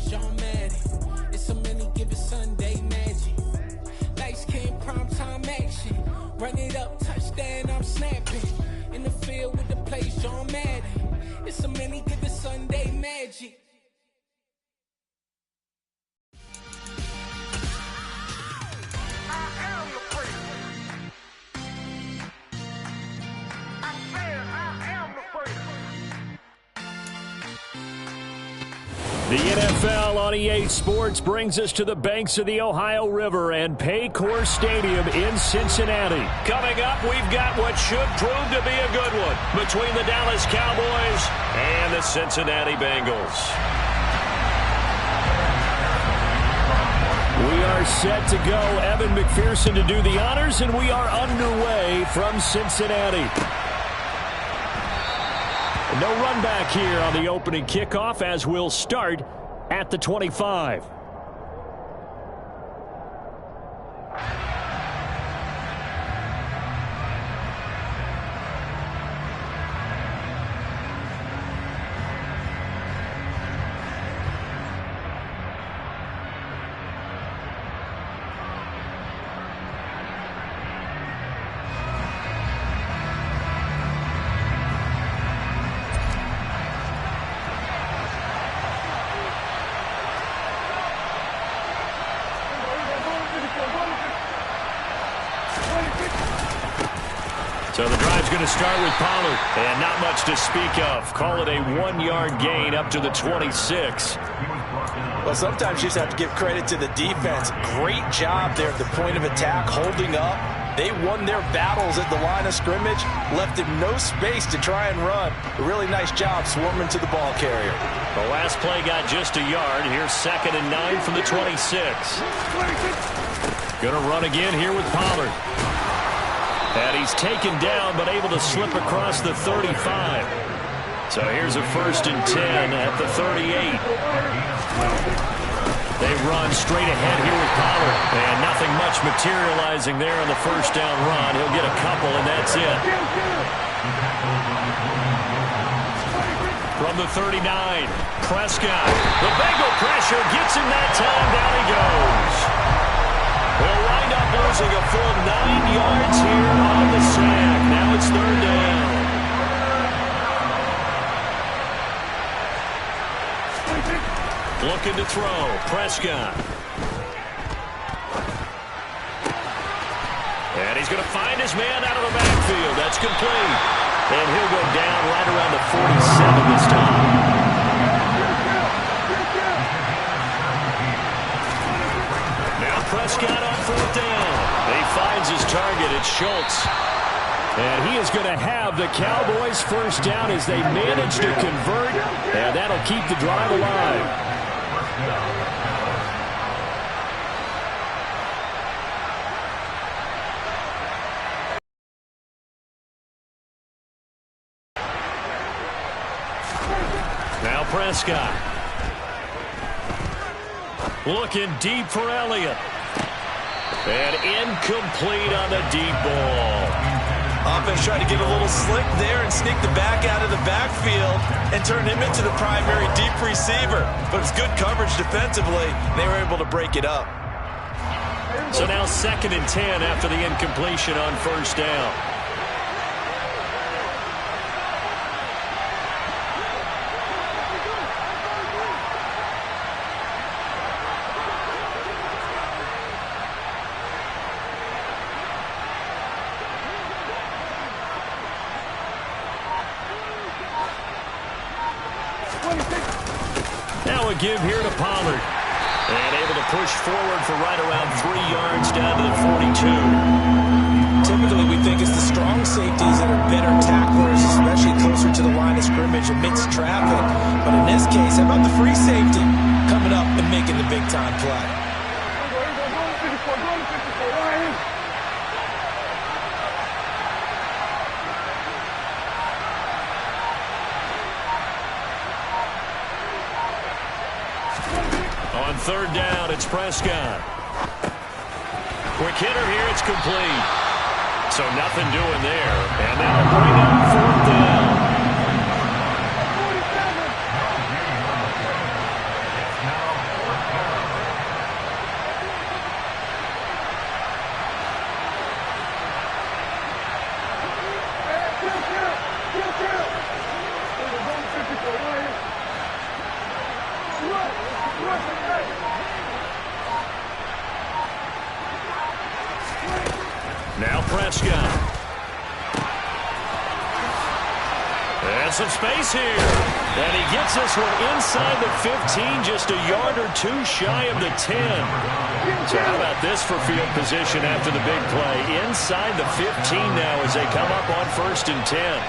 place, y'all mad at. It's so many given Sunday magic. Lights came prime time action. Run it up, touchdown, I'm snapping. In the field with the place, y'all mad at. It's so many given Sunday magic. The NFL on EA Sports brings us to the banks of the Ohio River and Paycor Stadium in Cincinnati. Coming up, we've got what should prove to be a good one between the Dallas Cowboys and the Cincinnati Bengals. We are set to go. Evan McPherson to do the honors, and we are underway from Cincinnati. No run back here on the opening kickoff as we'll start at the 25. So the drive's going to start with Pollard, and not much to speak of. Call it a 1-yard gain up to the 26. Well, sometimes you just have to give credit to the defense. Great job there at the point of attack, holding up. They won their battles at the line of scrimmage, left him no space to try and run. A really nice job swarming to the ball carrier. The last play got just a yard. Here's 2nd and 9 from the 26. Going to run again here with Pollard. And he's taken down, but able to slip across the 35. So here's a 1st and 10 at the 38. They run straight ahead here with Pollard. And nothing much materializing there on the 1st down run. He'll get a couple, and that's it. From the 39, Prescott. The Bengal pressure gets him that time. Down he goes. We'll wind up losing a full 9 yards here on the sack. Now it's 3rd down. Looking to throw. Prescott. And he's going to find his man out of the backfield. That's complete. And he'll go down right around the 47 this time. Prescott on 4th down. He finds his target. It's Schultz. And he is going to have the Cowboys' 1st down as they manage to convert. And that'll keep the drive alive. Now Prescott. Looking deep for Elliott. And incomplete on the deep ball. Offense tried to get a little slick there and sneak the back out of the backfield and turn him into the primary deep receiver. But it's good coverage defensively. They were able to break it up. So now 2nd and 10 after the incompletion on 1st down. Now a give here to Pollard. And able to push forward for right around 3 yards down to the 42. Typically, we think it's the strong safeties that are better tacklers, especially closer to the line of scrimmage amidst traffic. But in this case, how about the free safety coming up and making the big-time play? On 3rd down, it's Prescott. Quick hitter here, it's complete. So nothing doing there. And now bring up 4th down. some space here. And he gets this one inside the 15, just a yard or two shy of the 10. So how about this for field position after the big play? Inside the 15 now as they come up on 1st and 10.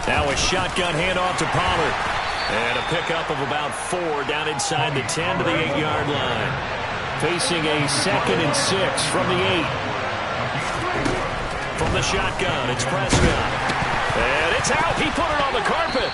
Now a shotgun handoff to Pollard. And a pickup of about 4 down inside the 10 to the 8-yard line. Facing a 2nd and 6 from the 8. From the shotgun, it's Prescott. And it's out. He put it on the carpet.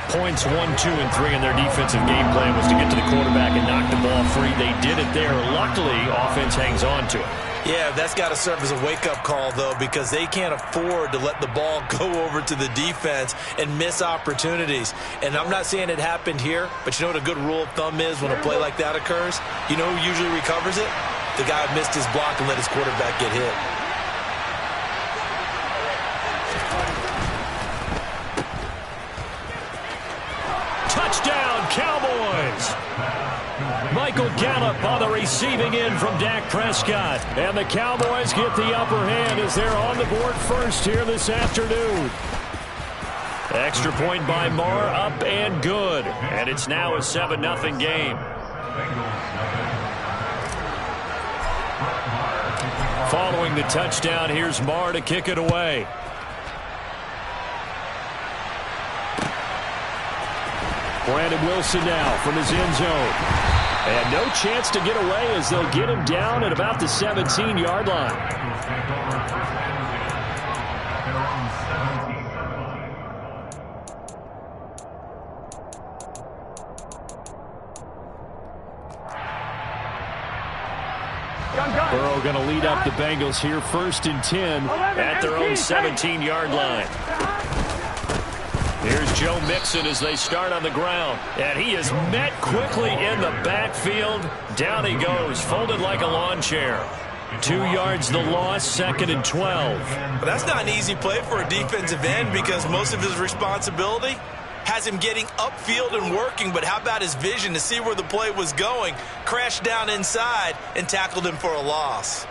Points 1, 2, and 3 in their defensive game plan was to get to the quarterback and knock the ball free. They did it there. Luckily, offense hangs on to it. Yeah, that's got to serve as a wake-up call, though, because they can't afford to let the ball go over to the defense and miss opportunities. And I'm not saying it happened here, but you know what a good rule of thumb is when a play like that occurs? You know who usually recovers it? The guy who missed his block and let his quarterback get hit. Touchdown, Cowboys! Michael Gallup on the receiving end from Dak Prescott. And the Cowboys get the upper hand as they're on the board first here this afternoon. Extra point by Marr, up and good. And it's now a 7-0 game. Following the touchdown, here's Marr to kick it away. Brandon Wilson now from his end zone. And no chance to get away as they'll get him down at about the 17-yard line. Burrow going to lead up the Bengals here 1st and 10 at their own 17-yard line. Here's Joe Mixon as they start on the ground. And he is met quickly in the backfield. Down he goes, folded like a lawn chair. 2 yards the loss, 2nd and 12. But that's not an easy play for a defensive end because most of his responsibility has him getting upfield and working. But how about his vision to see where the play was going? Crashed down inside and tackled him for a loss.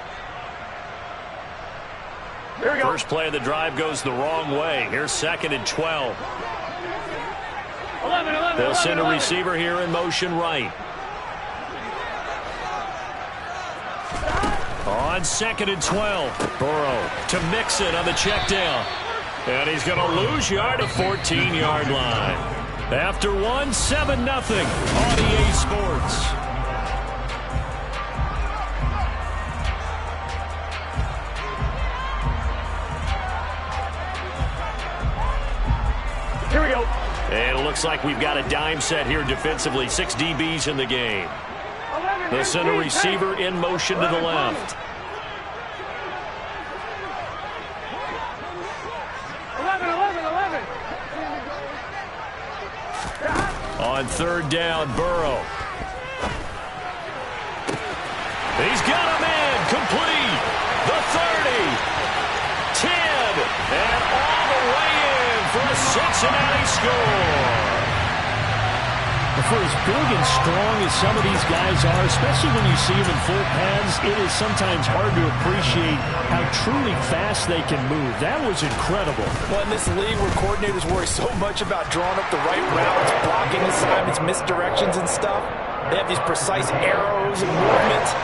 First play of the drive goes the wrong way. Here's 2nd and 12. They'll send a receiver here in motion right. On 2nd and 12. Burrow to Mixon on the check down. And he's going to lose yard at 14-yard line. After 1, 7-0 on EA Sports. Here we go. And it looks like we've got a dime set here defensively. 6 DBs in the game. They'll send a receiver in motion to the left. 11. On 3rd down, Burrow. He's got a man complete. The 30. 10. And all the way in for a Cincinnati score. For as big and strong as some of these guys are, especially when you see them in full pads, it is sometimes hard to appreciate how truly fast they can move. That was incredible. Well, in this league where coordinators worry so much about drawing up the right routes, blocking assignments, misdirections and stuff, they have these precise arrows and movements.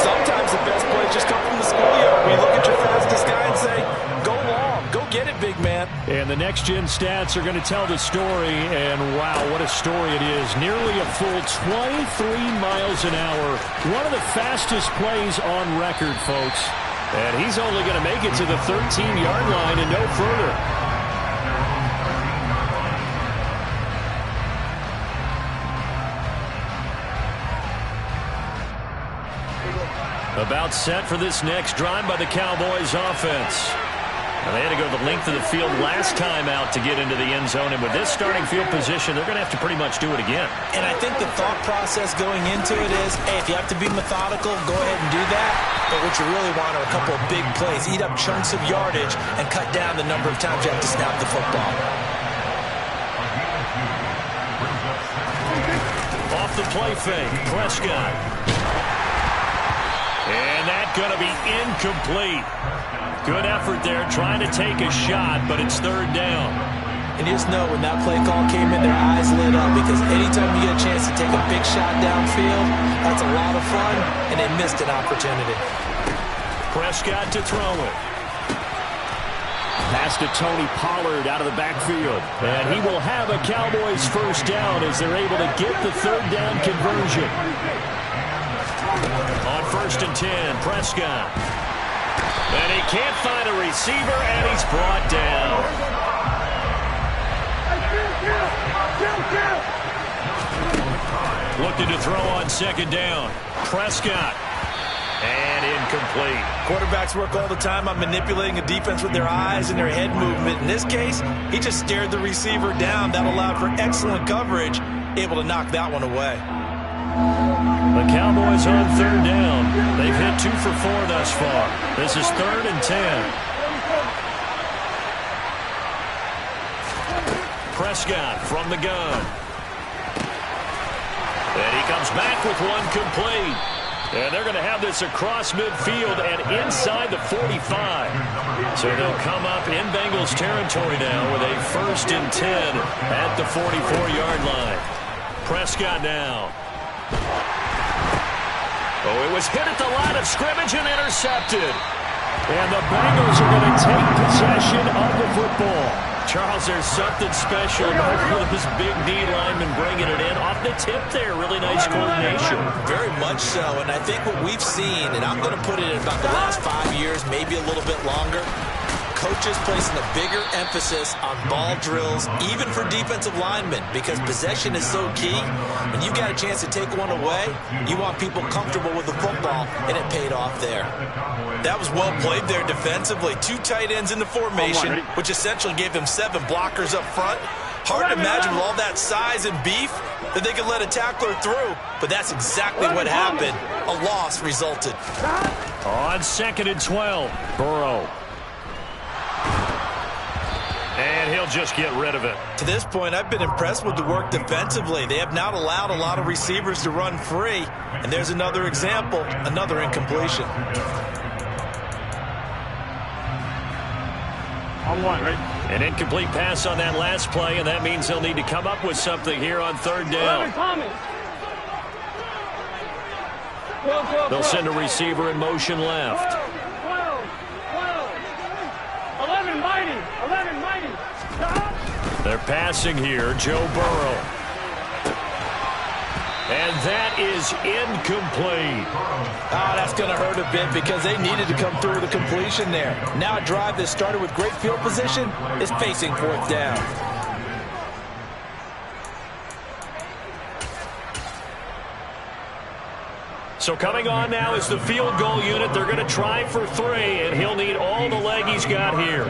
Sometimes the best plays just come from the schoolyard. We look at your fastest guy and say, go long, go get it, big man. And the next-gen stats are going to tell the story, and wow, what a story it is. Nearly a full 23 miles an hour. One of the fastest plays on record, folks. And he's only going to make it to the 13-yard line and no further. About set for this next drive by the Cowboys offense. Now, they had to go the length of the field last time out to get into the end zone, and with this starting field position, they're going to have to pretty much do it again. And I think the thought process going into it is, hey, if you have to be methodical, go ahead and do that. But what you really want are a couple of big plays, eat up chunks of yardage, and cut down the number of times you have to snap the football. off the play fake. Prescott. And that's going to be incomplete. Good effort there trying to take a shot, but it's third down. And you just know when that play call came in, their eyes lit up, because anytime you get a chance to take a big shot downfield, that's a lot of fun, and they missed an opportunity. Prescott to throw it. Pass to Tony Pollard out of the backfield. And he will have a Cowboys first down as they're able to get the third down conversion. On 1st and 10, Prescott. And he can't find a receiver, and he's brought down. Looking to throw on 2nd down. Prescott. And incomplete. Quarterbacks work all the time on manipulating a defense with their eyes and their head movement. In this case, he just stared the receiver down. That allowed for excellent coverage, able to knock that one away. The Cowboys on 3rd down. They've hit 2 for 4 thus far. This is 3rd and 10. Prescott from the gun. And he comes back with one complete. And they're going to have this across midfield and inside the 45. So they'll come up in Bengals territory now with a 1st and 10 at the 44-yard line. Prescott now. Oh, it was hit at the line of scrimmage and intercepted. And the Bengals are going to take possession of the football. Charles, there's something special about this big D lineman bringing it in. Off the tip there, really nice coordination. Very much so, and I think what we've seen, and I'm going to put it in about the last 5 years, maybe a little bit longer, coaches placing a bigger emphasis on ball drills, even for defensive linemen, because possession is so key. When you got a chance to take one away, you want people comfortable with the football, and it paid off there. That was well played there defensively. 2 tight ends in the formation, which essentially gave them 7 blockers up front. Hard to imagine with all that size and beef that they could let a tackler through, but that's exactly what happened. A loss resulted. On 2nd and 12, Burrow. And he'll just get rid of it. To this point, I've been impressed with the work defensively. They have not allowed a lot of receivers to run free. And there's another example, another incompletion. An incomplete pass on that last play, and that means they'll need to come up with something here on 3rd down. They'll send a receiver in motion left. 11 mighty. They're passing here, Joe Burrow. And that is incomplete. That's going to hurt a bit because they needed to come through with a completion there. Now a drive that started with great field position is facing 4th down. So coming on now is the field goal unit. They're going to try for 3, and he'll need all the leg he's got here.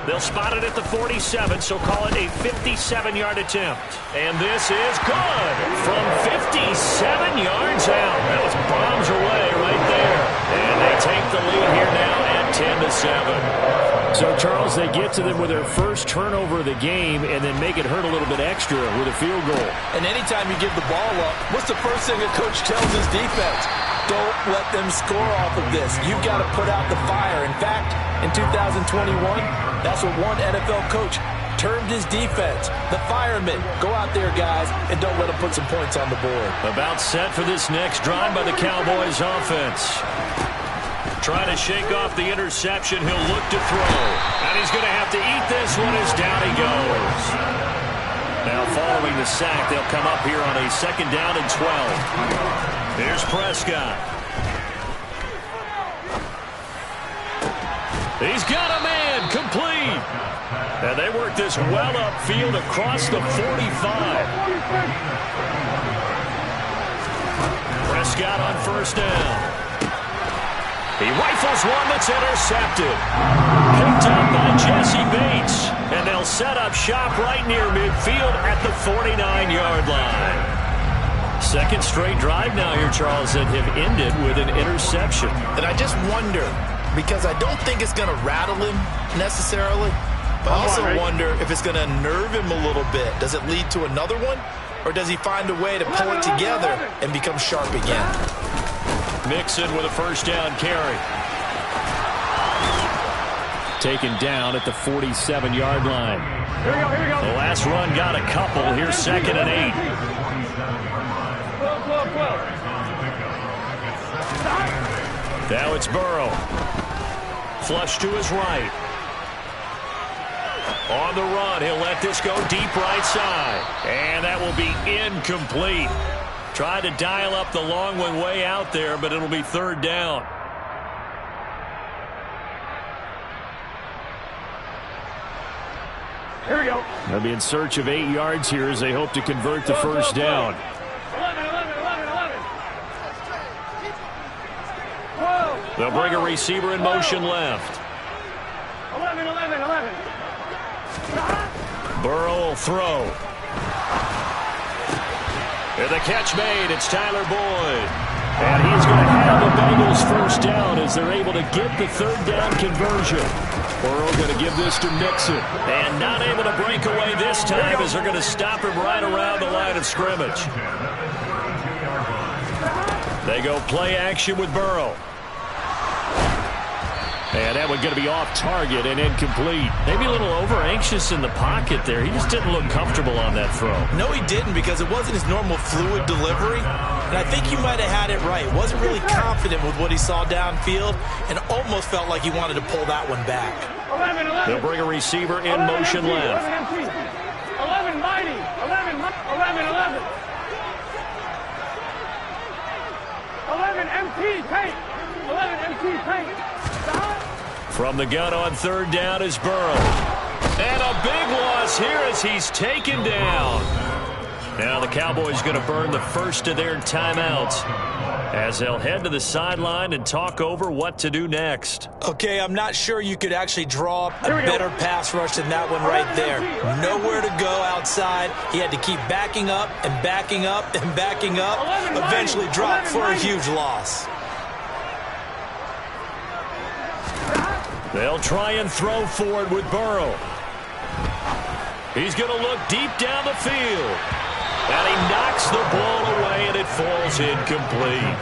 They'll spot it at the 47, so call it a 57-yard attempt. And this is good from 57 yards out. That was bombs away right there. And they take the lead here now at 10-7. So, Charles, they get to them with their first turnover of the game and then make it hurt a little bit extra with a field goal. And anytime you give the ball up, what's the first thing a coach tells his defense? Don't let them score off of this. You've got to put out the fire. In fact, in 2021, that's what one NFL coach termed his defense. The firemen. Go out there, guys, and don't let them put some points on the board. About set for this next drive by the Cowboys offense. Trying to shake off the interception. He'll look to throw. And he's going to have to eat this one as down he goes. Now following the sack, they'll come up here on a 2nd down and 12. Here's Prescott. He's got a man complete. And they work this well upfield across the 45. Prescott on 1st down. He rifles one that's intercepted. Picked up by Jesse Bates. And they'll set up shop right near midfield at the 49-yard line. 2nd straight drive now here, Charles, that have ended with an interception. And I just wonder, because I don't think it's going to rattle him necessarily, but I also wonder if it's going to nerve him a little bit. Does it lead to another one? or does he find a way to pull it together and become sharp again? Mixon with a first down carry. Taken down at the 47-yard line. Here we go. The last run got a couple. Here's 2nd and 8. 12. Now it's Burrow. Flush to his right. On the run, he'll let this go deep right side. And that will be incomplete. Tried to dial up the long one way out there, but it'll be 3rd down. Here we go. They'll be in search of 8 yards here as they hope to convert the first down. 11. They'll bring a receiver in motion left. 11. Burrow will throw. And the catch made. It's Tyler Boyd. And he's going to have the Bengals first down as they're able to get the 3rd down conversion. Burrow going to give this to Mixon. And not able to break away this time as they're going to stop him right around the line of scrimmage. They go play action with Burrow. And that one going to be off target and incomplete. Maybe a little over-anxious in the pocket there. He just didn't look comfortable on that throw. No, he didn't, because it wasn't his normal fluid delivery. And I think you might have had it right. Wasn't really confident with what he saw downfield and almost felt like he wanted to pull that one back. 11. They'll bring a receiver in motion left. 11 mighty. 11 MT tank. 11 MT tank. From the gun on 3rd down is Burrow. And a big loss here as he's taken down. Now the Cowboys going to burn the first of their timeouts as they'll head to the sideline and talk over what to do next. Okay, I'm not sure you could actually draw a better pass rush than that one right there. Nowhere to go outside. He had to keep backing up and backing up and backing up. Eventually dropped for a huge loss. They'll try and throw forward with Burrow. He's going to look deep down the field. And he knocks the ball away, and it falls incomplete.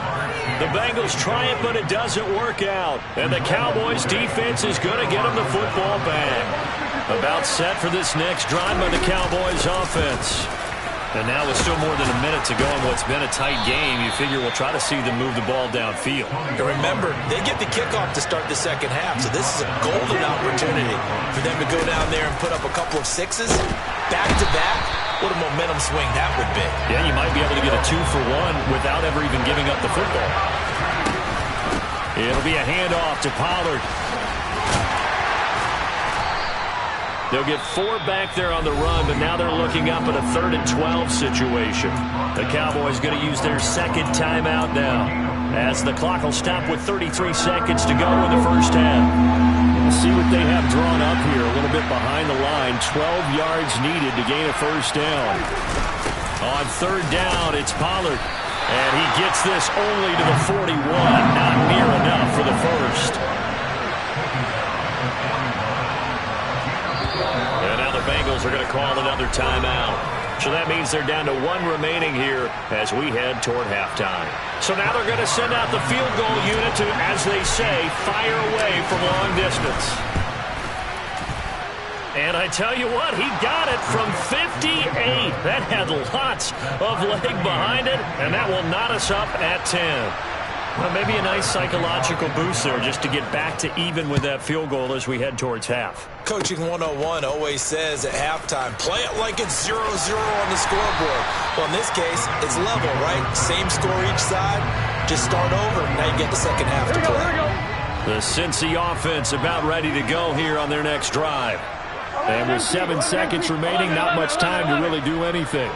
The Bengals try it, but it doesn't work out. And the Cowboys' defense is going to get them the football back. About set for this next drive by the Cowboys' offense. And now with still more than a minute to go in what's been a tight game, you figure we'll try to see them move the ball downfield. And remember, they get the kickoff to start the second half, so this is a golden opportunity for them to go down there and put up a couple of sixes back-to-back. What a momentum swing that would be. Yeah, you might be able to get a 2-for-1 without ever even giving up the football. It'll be a handoff to Pollard. They'll get 4 back there on the run, but now they're looking up at a 3rd and 12 situation. The Cowboys going to use their 2nd timeout now, as the clock will stop with 33 seconds to go in the first half. We'll see what they have drawn up here, a little bit behind the line. 12 yards needed to gain a first down. On 3rd down, it's Pollard, and he gets this only to the 41, not near enough for the first. Bengals are going to call another timeout. So that means they're down to 1 remaining here as we head toward halftime. So now they're going to send out the field goal unit to, as they say, fire away from long distance. And I tell you what, he got it from 58. That had lots of leg behind it, and that will knot us up at 10. Well, maybe a nice psychological boost there just to get back to even with that field goal as we head towards half. Coaching 101 always says at halftime, play it like it's 0-0 on the scoreboard. Well, in this case, it's level, right? Same score each side. Just start over, and now you get the second half to play. The Cincy offense about ready to go here on their next drive. And with 7 seconds remaining, not much time to really do anything.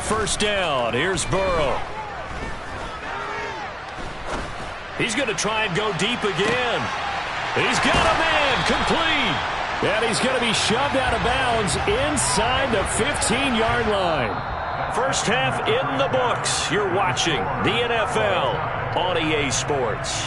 1st down. Here's Burrow. He's going to try and go deep again. He's got a man complete. And he's going to be shoved out of bounds inside the 15-yard line. First half in the books. You're watching the NFL on EA Sports.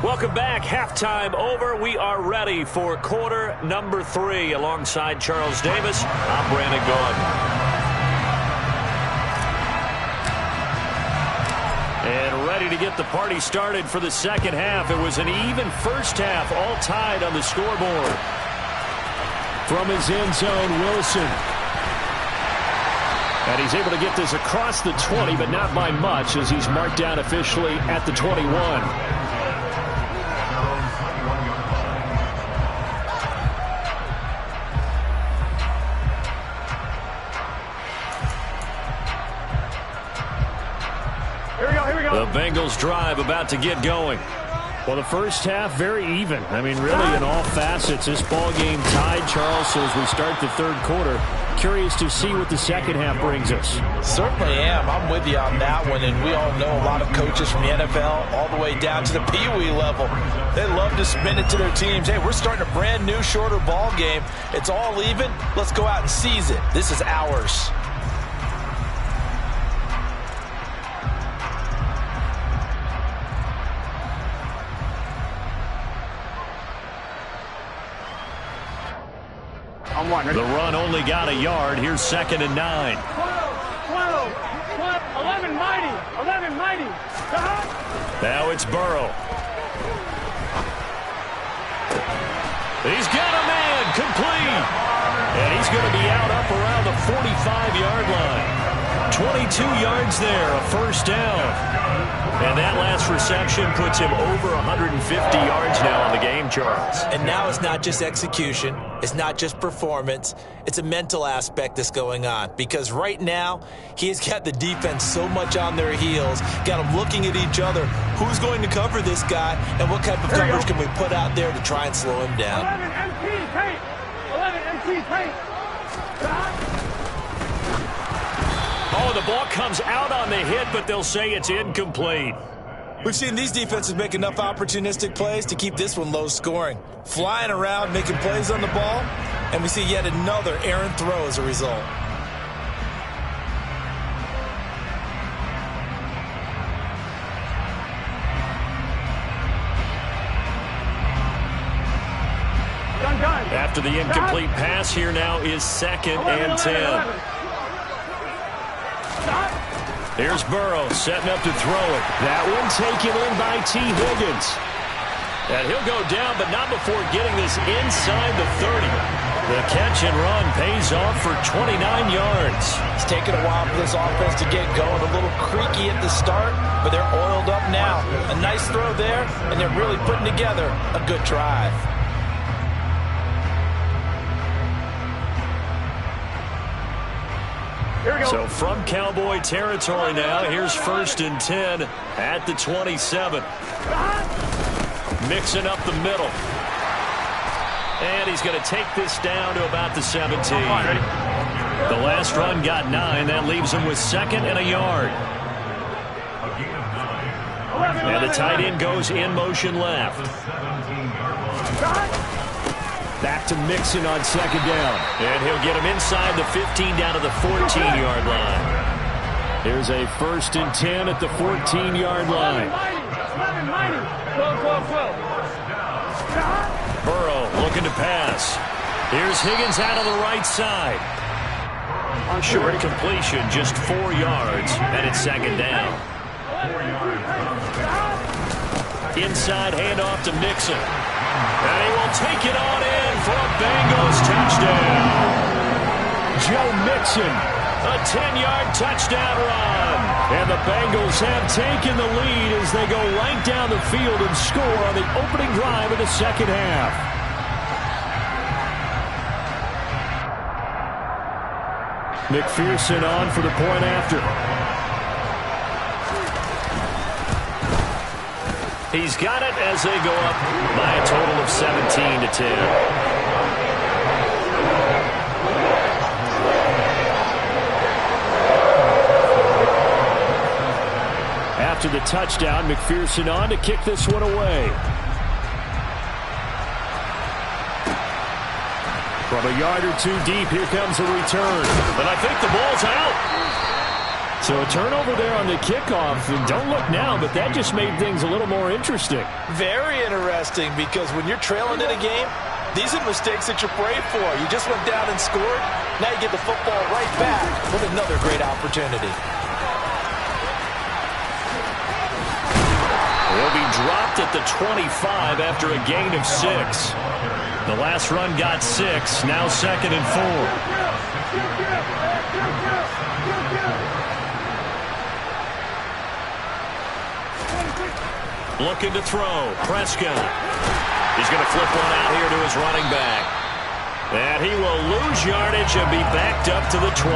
Welcome back. Halftime over. We are ready for quarter number 3. Alongside Charles Davis, I'm Brandon Gaudin. And ready to get the party started for the second half. It was an even first half, all tied on the scoreboard. From his end zone, Wilson. And he's able to get this across the 20, but not by much, as he's marked down officially at the 21. The Bengals drive about to get going. Well, the first half, very even. I mean, really, in all facets, this ball game tied, Charles. So as we start the third quarter, curious to see what the second half brings us. Certainly am. I'm with you on that one. And we all know a lot of coaches from the NFL all the way down to the Pee-wee level. They love to spin it to their teams. Hey, we're starting a brand new, shorter ball game. It's all even. Let's go out and seize it. This is ours. The run only got a yard. Here's 2nd and 9. 12, 11 mighty. Now it's Burrow. He's got a man complete. And he's going to be out up around the 45-yard line. 22 yards there, a first down. And that last reception puts him over 150 yards now on the game, Charles. And now it's not just execution. It's not just performance. It's a mental aspect that's going on. Because right now, he's got the defense so much on their heels, got them looking at each other. Who's going to cover this guy, and what type of coverage can we put out there to try and slow him down? 11 MT paint. Oh, the ball comes out on the hit, but they'll say it's incomplete. We've seen these defenses make enough opportunistic plays to keep this one low scoring. Flying around, making plays on the ball, and we see yet another errant throw as a result. After the incomplete pass, here now is 2nd and 10. Here's Burrow setting up to throw it. That one taken in by T. Higgins. And he'll go down, but not before getting this inside the 30. The catch and run pays off for 29 yards. It's taken a while for this offense to get going. A little creaky at the start, but they're oiled up now. A nice throw there, and they're really putting together a good drive. So from Cowboy territory now, here's 1st and 10 at the 27. Mixing up the middle. And he's going to take this down to about the 17. The last run got 9. That leaves him with 2nd and a yard. And the tight end goes in motion left. Back to Mixon on 2nd down. And he'll get him inside the 15 down to the 14-yard line. Here's a 1st and 10 at the 14-yard line. Burrow looking to pass. Here's Higgins out of the right side. Short completion, just 4 yards, and it's 2nd down. Inside handoff to Mixon. And he will take it on in for a Bengals touchdown. Joe Mixon, a 10-yard touchdown run. And the Bengals have taken the lead as they go right down the field and score on the opening drive of the second half. McPherson on for the point after. He's got it as they go up by a total of 17-10. after the touchdown. McPherson on to kick this one away. From a yard or two deep, here comes a return. And I think the ball's out. So a turnover there on the kickoff. And don't look now, but that just made things a little more interesting. Very interesting, because when you're trailing in a game, these are mistakes that you pray for. You just went down and scored. Now you get the football right back with another great opportunity. He'll be dropped at the 25 after a gain of 6. The last run got 6. Now 2nd and 4. Looking to throw. Prescott. He's going to flip one out here to his running back. And he will lose yardage and be backed up to the 24.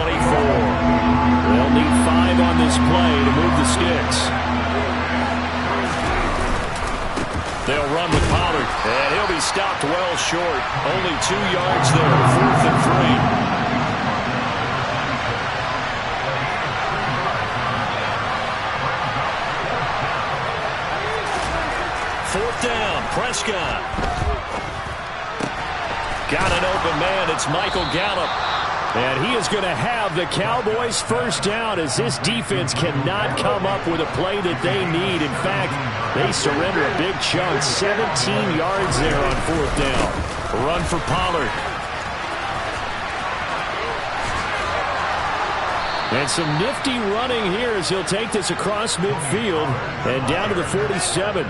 They'll need 5 on this play to move the sticks. They'll run with Pollard. And he'll be stopped well short. Only 2 yards there. 4th and 3. Fourth down, Prescott. Got an open man. It's Michael Gallup. And he is going to have the Cowboys' first down, as this defense cannot come up with a play that they need. In fact, they surrender a big chunk. 17 yards there on 4th down. Run for Pollard. And some nifty running here as he'll take this across midfield and down to the 47.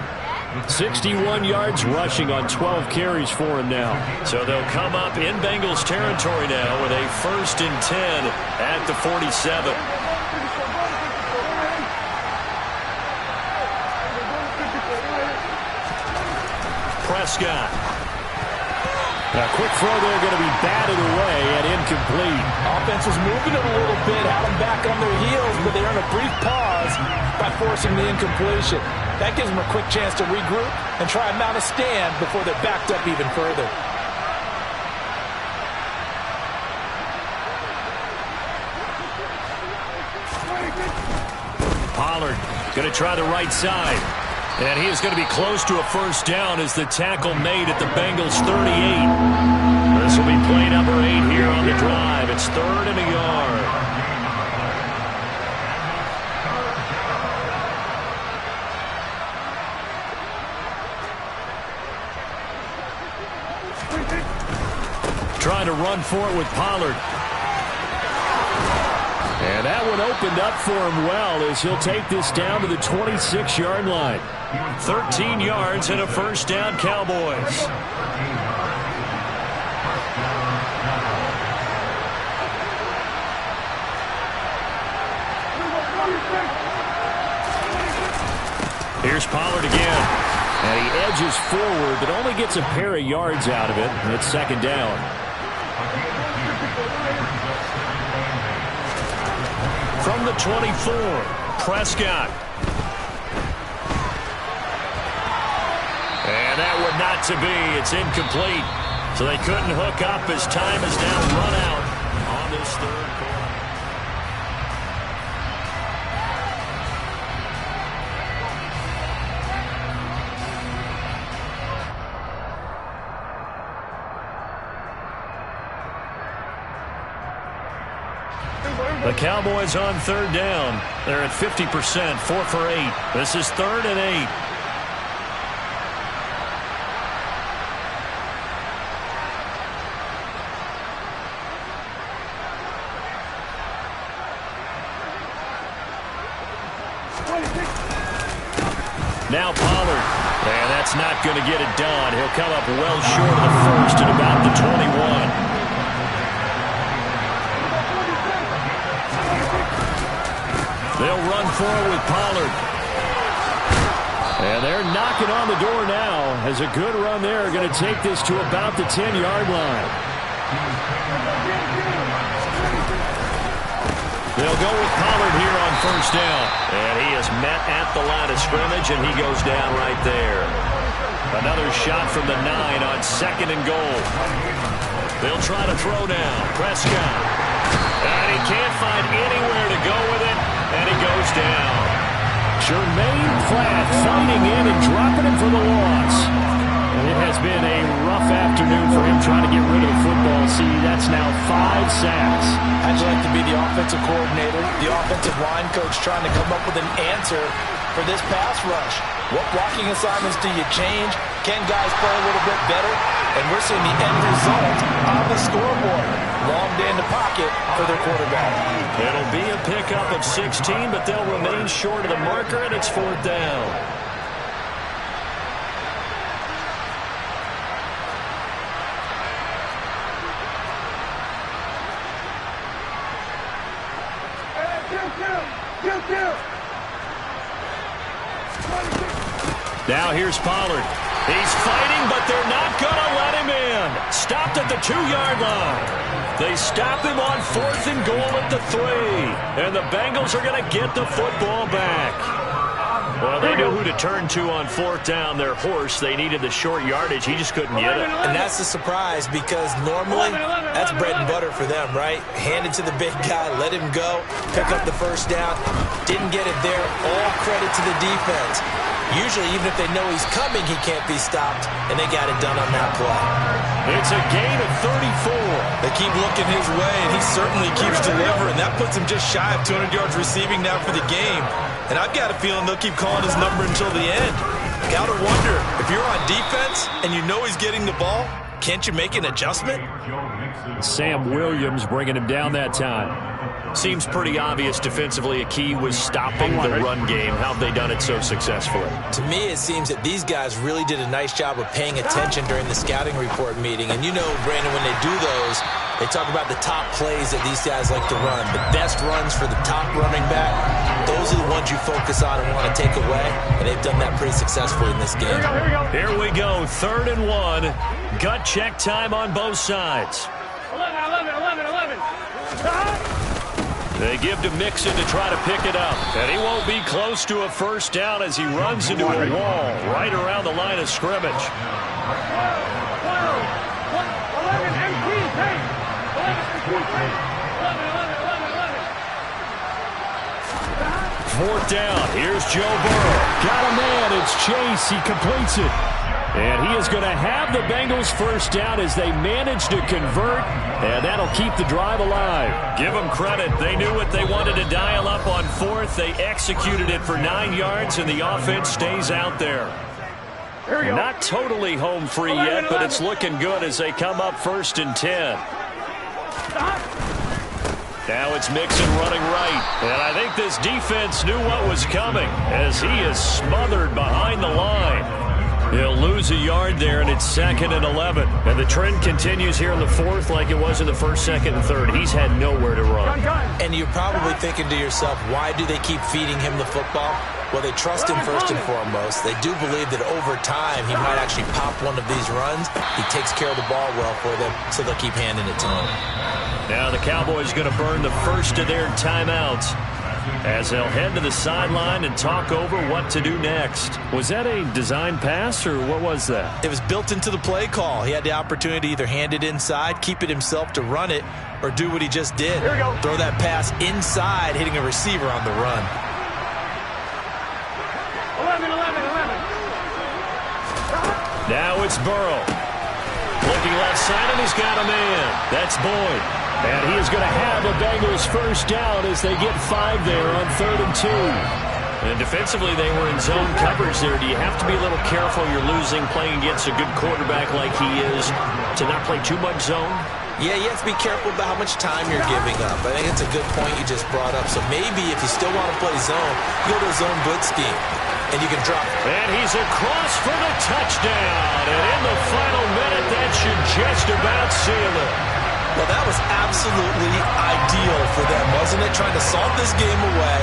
61 yards rushing on 12 carries for him now. So they'll come up in Bengals territory now with a 1st and 10 at the 47. Prescott. A quick throw there, going to be batted away and incomplete. Offense was moving it a little bit, had them back on their heels, but they earned a brief pause by forcing the incompletion. That gives them a quick chance to regroup and try and mount a stand before they're backed up even further. Pollard going to try the right side. And he is going to be close to a first down as the tackle made at the Bengals 38. This will be play number 8 here on the drive. It's 3rd and a yard. Trying to run for it with Pollard. And that one opened up for him well as he'll take this down to the 26-yard line. 13 yards and a first down, Cowboys. Here's Pollard again. And he edges forward, but only gets a pair of yards out of it. And it's 2nd down. From the 24, Prescott. And that would not to be. It's incomplete. So they couldn't hook up as time is now run out on this 3rd quarter. The Cowboys on 3rd down. They're at 50%, 4 for 8. This is 3rd and 8. Now Pollard. And that's not going to get it done. He'll come up well short of the first at about the 21. They'll run forward with Pollard. And they're knocking on the door now as a good run there going to take this to about the 10-yard line. They'll go with Pollard here on first down. And he is met at the line of scrimmage, and he goes down right there. Another shot from the 9 on 2nd and goal. They'll try to throw now. Prescott. And he can't find anywhere to go with it. And he goes down. Jermaine Pratt fighting in and dropping him for the loss. And it has been a rough afternoon for him trying to get rid of the football. See, that's now 5 sacks. How'd you like to be the offensive coordinator, the offensive line coach trying to come up with an answer for this pass rush? What blocking assignments do you change? Can guys play a little bit better? And we're seeing the end result on the scoreboard. Long day in the pocket for their quarterback. It'll be a pickup of 16, but they'll remain short of the marker, and it's 4th down. Now here's Pollard. He's fighting, but they're not going to let him in. Stopped at the 2-yard line. They stop him on 4th and goal at the 3. And the Bengals are going to get the football back. Well, they knew who to turn to on 4th down. Their horse, they needed the short yardage. He just couldn't get it. And that's the surprise, because normally that's bread and butter for them, right? Hand it to the big guy, let him go, pick up the first down. Didn't get it there. All credit to the defense. Usually, even if they know he's coming, he can't be stopped, and they got it done on that play. It's a gain of 34. They keep looking his way, and he certainly keeps delivering. That puts him just shy of 200 yards receiving now for the game. And I've got a feeling they'll keep calling his number until the end. Gotta wonder, if you're on defense and you know he's getting the ball, can't you make an adjustment? Sam Williams bringing him down that time. Seems pretty obvious defensively a key was stopping the run game. How have they done it so successfully? To me, it seems that these guys really did a nice job of paying attention during the scouting report meeting. And you know, Brandon, when they do those, they talk about the top plays that these guys like to run. The best runs for the top running back, those are the ones you focus on and want to take away. And they've done that pretty successfully in this game. Here we go, 3rd and 1. Gut check time on both sides. 11. They give to Mixon to try to pick it up. And he won't be close to a first down as he runs into a wall right around the line of scrimmage. 11 4th down. Here's Joe Burrow. Got a man. It's Chase. He completes it. And he is going to have the Bengals first down as they manage to convert. And that'll keep the drive alive. Give them credit. They knew what they wanted to dial up on 4th. They executed it for 9 yards, and the offense stays out there. Not totally home free yet, but it's looking good as they come up 1st and 10. Now it's Mixon running right. And I think this defense knew what was coming as he is smothered behind the line. He'll lose a yard there, and it's 2nd and 11. And the trend continues here in the 4th like it was in the 1st, 2nd, and 3rd. He's had nowhere to run. And you're probably thinking to yourself, why do they keep feeding him the football? Well, they trust him first and foremost. They do believe that over time he might actually pop one of these runs. He takes care of the ball well for them, so they'll keep handing it to him. Now the Cowboys going to burn the first of their timeouts as they'll head to the sideline and talk over what to do next. Was that a design pass, or what was that? It was built into the play call. He had the opportunity to either hand it inside, keep it himself to run it, or do what he just did. Throw that pass inside, hitting a receiver on the run. 11. Now it's Burrow. Looking left side, and he's got a man. That's Boyd. And he is going to have the Bengals first down as they get 5 there on 3rd and 2. And defensively, they were in zone coverage there. Do you have to be a little careful? You're losing, playing against a good quarterback like he is, to not play too much zone? Yeah, you have to be careful about how much time you're giving up. I think it's a good point you just brought up. So maybe if you still want to play zone, go to a zone blitz scheme, and you can drop. And he's across for the touchdown. And in the final minute, that should just about seal it. Well, that was absolutely ideal for them, wasn't it? Trying to salt this game away.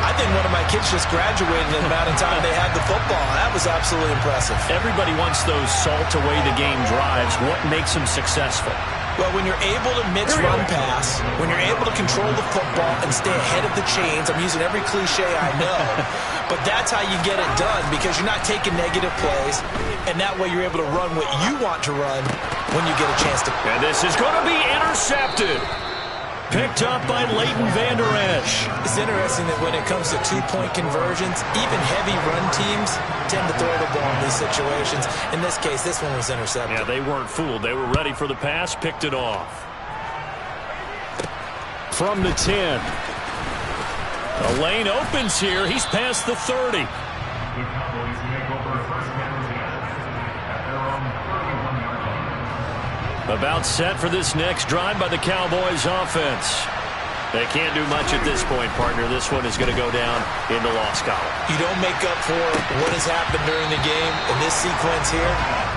I think one of my kids just graduated in the amount of time they had the football. That was absolutely impressive. Everybody wants those salt away the game drives. What makes them successful? Well, when you're able to mix run pass, when you're able to control the football and stay ahead of the chains, I'm using every cliche I know, but that's how you get it done, because you're not taking negative plays, and that way you're able to run what you want to run when you get a chance to. And this is going to be intercepted. Picked up by Leighton Vander Esch. It's interesting that when it comes to two-point conversions, even heavy run teams tend to throw the ball in these situations. In this case, this one was intercepted. Yeah, they weren't fooled. They were ready for the pass, picked it off. From the 10. The lane opens here. He's past the 30. About set for this next drive by the Cowboys offense. They can't do much at this point, partner. This one is going to go down in the loss column. You don't make up for what has happened during the game in this sequence here.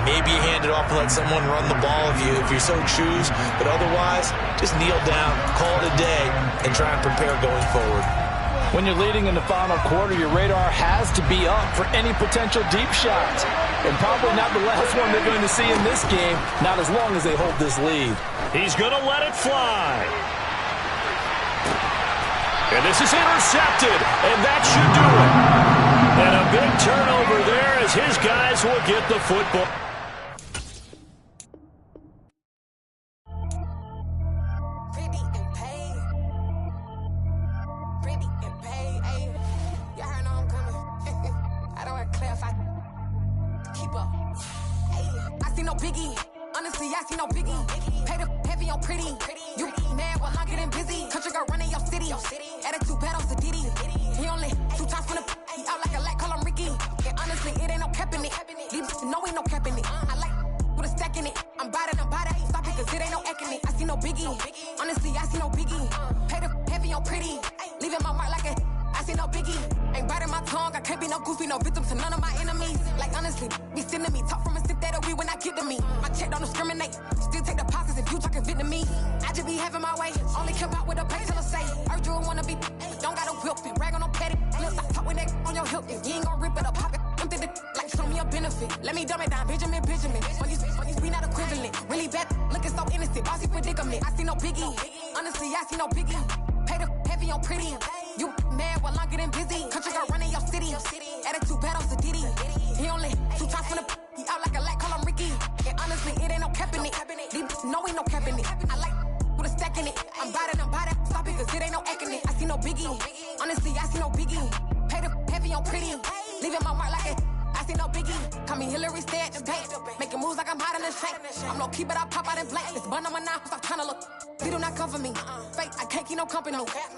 Maybe you hand it off and let someone run the ball if you so choose. But otherwise, just kneel down, call it a day, and try and prepare going forward. When you're leading in the final quarter, your radar has to be up for any potential deep shots. And probably not the last one they're going to see in this game, not as long as they hold this lead. He's going to let it fly. And this is intercepted, and that should do it. And a big turnover there as his guys will get the football.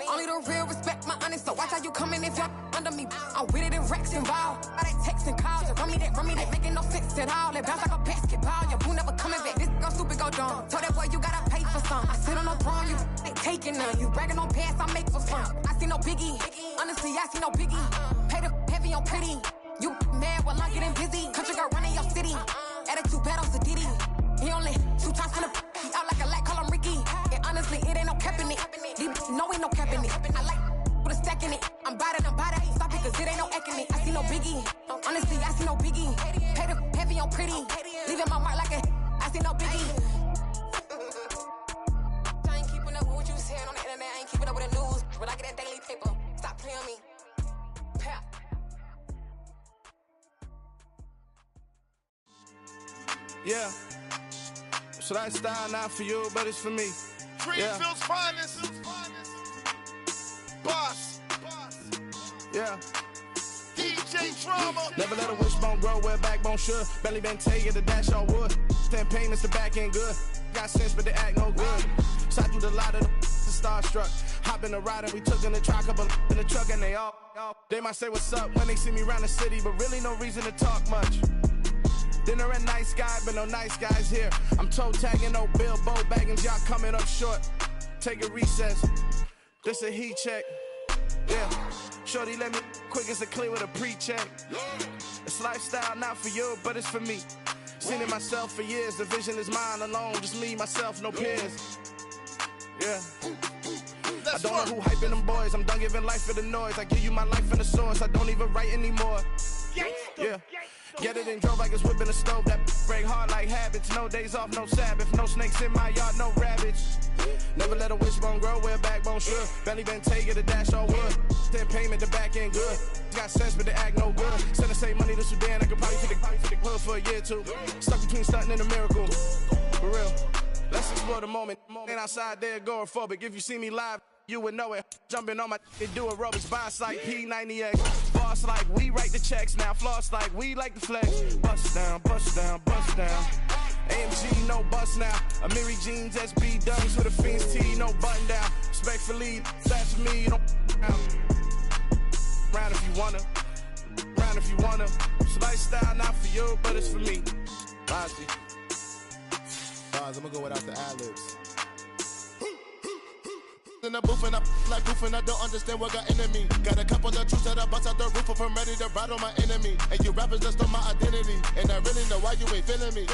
Only the real respect my honest, so watch how you coming if you're under me. I'm with it in Rex involved. I they texting calls, run me that, making no sense at all. It bounce like a basketball, your boo never coming back. This go stupid, go dumb. Told that boy you gotta pay for some. I sit on no throne, you they taking none. You bragging on pants, I make for fun. I see no biggie, honestly, I see no biggie. Pay the heavy on pretty. You mad while I'm getting busy. Country girl running your city. Attitude bad on Sadiddy. He only 2 times from the he out like a lack, call him Ricky. And honestly, it ain't no cap in it. No, ain't no cap in it. I like put a stack in it. I'm bout it. Stop it, cause it ain't no acting it. I see no biggie. Honestly, I see no biggie. Pay the heavy on pretty. Leaving my mark like a I see no biggie. I ain't keeping up with what you saying on the internet. I ain't keeping up with the news. But I get that daily paper. Stop playing me. Pap. Yeah. So that style not for you, but it's for me. Greenfield's finest. Boss. Yeah. DJ Drama. Never let a wishbone grow where backbone should. Belly been taking the dash on wood. 10 payments, the back end good. Got sense, but they act no good. Side through the lot of the starstruck. Hop in the ride and we took in the truck, couple in the truck, and they all. They might say what's up when they see me around the city, but really no reason to talk much. Dinner and nice guy, but no nice guys here. I'm toe tagging, no Bilbo Baggins, y'all coming up short. Take a recess. This a heat check. Yeah. Shorty let me quick as a clear with a pre-check. It's lifestyle not for you, but it's for me. Seen it myself for years. The vision is mine alone. Just me, myself, no peers. Yeah. I don't know who hyping them boys. I'm done giving life for the noise. I give you my life in the source. I don't even write anymore. Yeah. Get it and drove like it's whipping the stove. That break hard like habits. No days off, no Sabbath. No snakes in my yard, no rabbits. Never let a wishbone grow where backbone should. Belly been taking the dash all wood. 10 payment, the back end good. Got sense, but they act no good. Send the same money to Sudan. I could probably take the hood for a year or two. Stuck between stunting and a miracle. For real. Let's explore the moment. Ain't outside there agoraphobic. If you see me live, you would know it. Jumping on my and do aerobics. Boss like P90X. Boss like we write the checks. Now floss like we like the flex. Bust down, bust down, bust down. AMG, no bust now. Amiri jeans, SB dunks with a Fiends tee, no button down. Respectfully, that's for me. You don't round if you wanna. Round if you wanna. It's a lifestyle, not for you, but it's for me. Bozzy. I'm gonna go without the ad-libs. In the booth and I like goofing, I don't understand what got into me. Got a couple of troops that I bust out the roof if I'm ready to battle my enemy. And you rappers just stole my identity, and I really know why you ain't feeling me.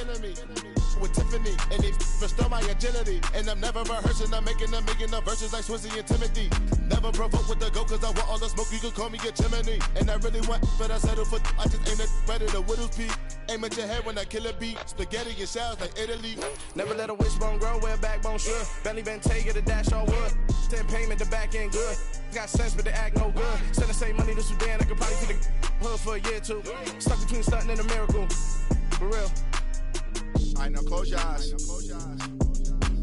With Tiffany, and they restore my agility. And I'm never rehearsing, I'm making a million of verses like Swizzy and Timothy. Never provoke with the go, cause I want all the smoke, you can call me a chimney. And I really want, but I settle for, I just aim it ready to widow's peak. Aim at your head when I kill a beat. Spaghetti and shells like Italy. Never let a wishbone grow where a backbone should. Bentley Bentayga, the dash all wood. 10 payment, the back end good. Got sense, but the act no good. Send the same money to Sudan, I could probably see the hood for a year or two. Stuck between stunting and a miracle. For real. All right, now close your eyes.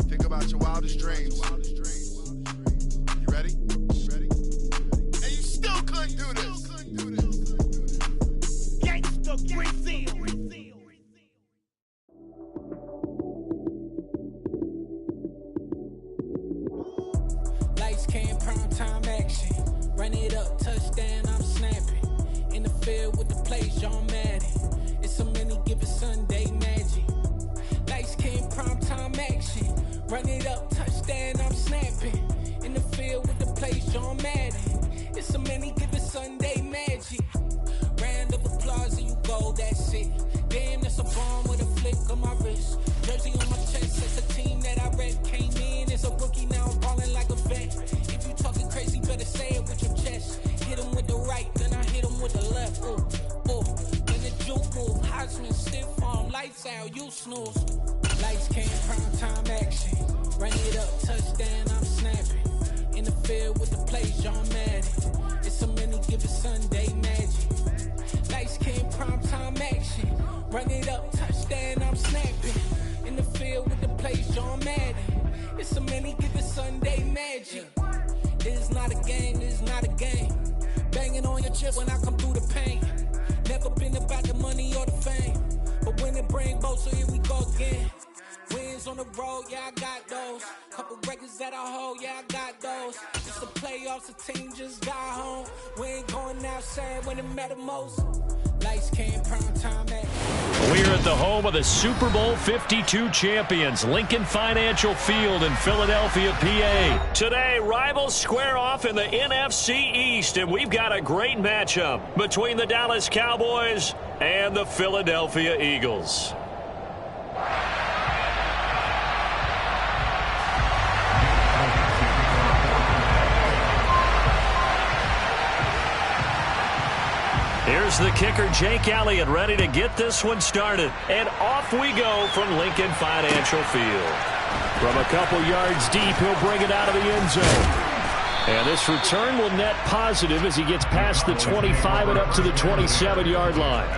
Think about your wildest dreams. You ready? And you still couldn't do this. Gangsta Brazil. Lights, cam, prime time action. Run it up, touchdown, I'm snapping. In the field with the play, John Madden. It's a many given Sunday magic. Lights, cam, prime time action. Run it up, touchdown, I'm snapping. In the field with the play, John Madden. It's a many given Sunday magic. Round of applause and you go, that's it. Damn, that's a bomb with a flick on my wrist. Jersey on my chest, it's a team that I rep. Came in as a rookie, now I'm balling like a vet. If you talking crazy, better say it with your chest. Hit him with the right, then I hit him with the left. Then the juke move, Heisman, stiff arm, lights out, you snooze. Lights came, prime time action. Run it up, touchdown, I'm snapping. In the field with the play, John Madden. It's a many given Sunday magic. Lights came, prime time action. Run it up, touchdown, I'm snapping. In the field with the play, John Madden. It's a many given Sunday magic. It is not a game, it is not a game. Banging on your chip when I come through the pain. Never been about the money or the fame. But when it bring both, so here we go again. Wins on the road, yeah, I got those. Couple records that I hold, yeah, I got those. It's the playoffs, the team just got home. We ain't going outside when it matter most. Lights came, prime time action. We're at the home of the Super Bowl 52 champions, Lincoln Financial Field in Philadelphia, PA. Today, rivals square off in the NFC East, and we've got a great matchup between the Dallas Cowboys and the Philadelphia Eagles. Here's the kicker, Jake Elliott, ready to get this one started. And off we go from Lincoln Financial Field. From a couple yards deep, he'll bring it out of the end zone. And this return will net positive as he gets past the 25 and up to the 27-yard line.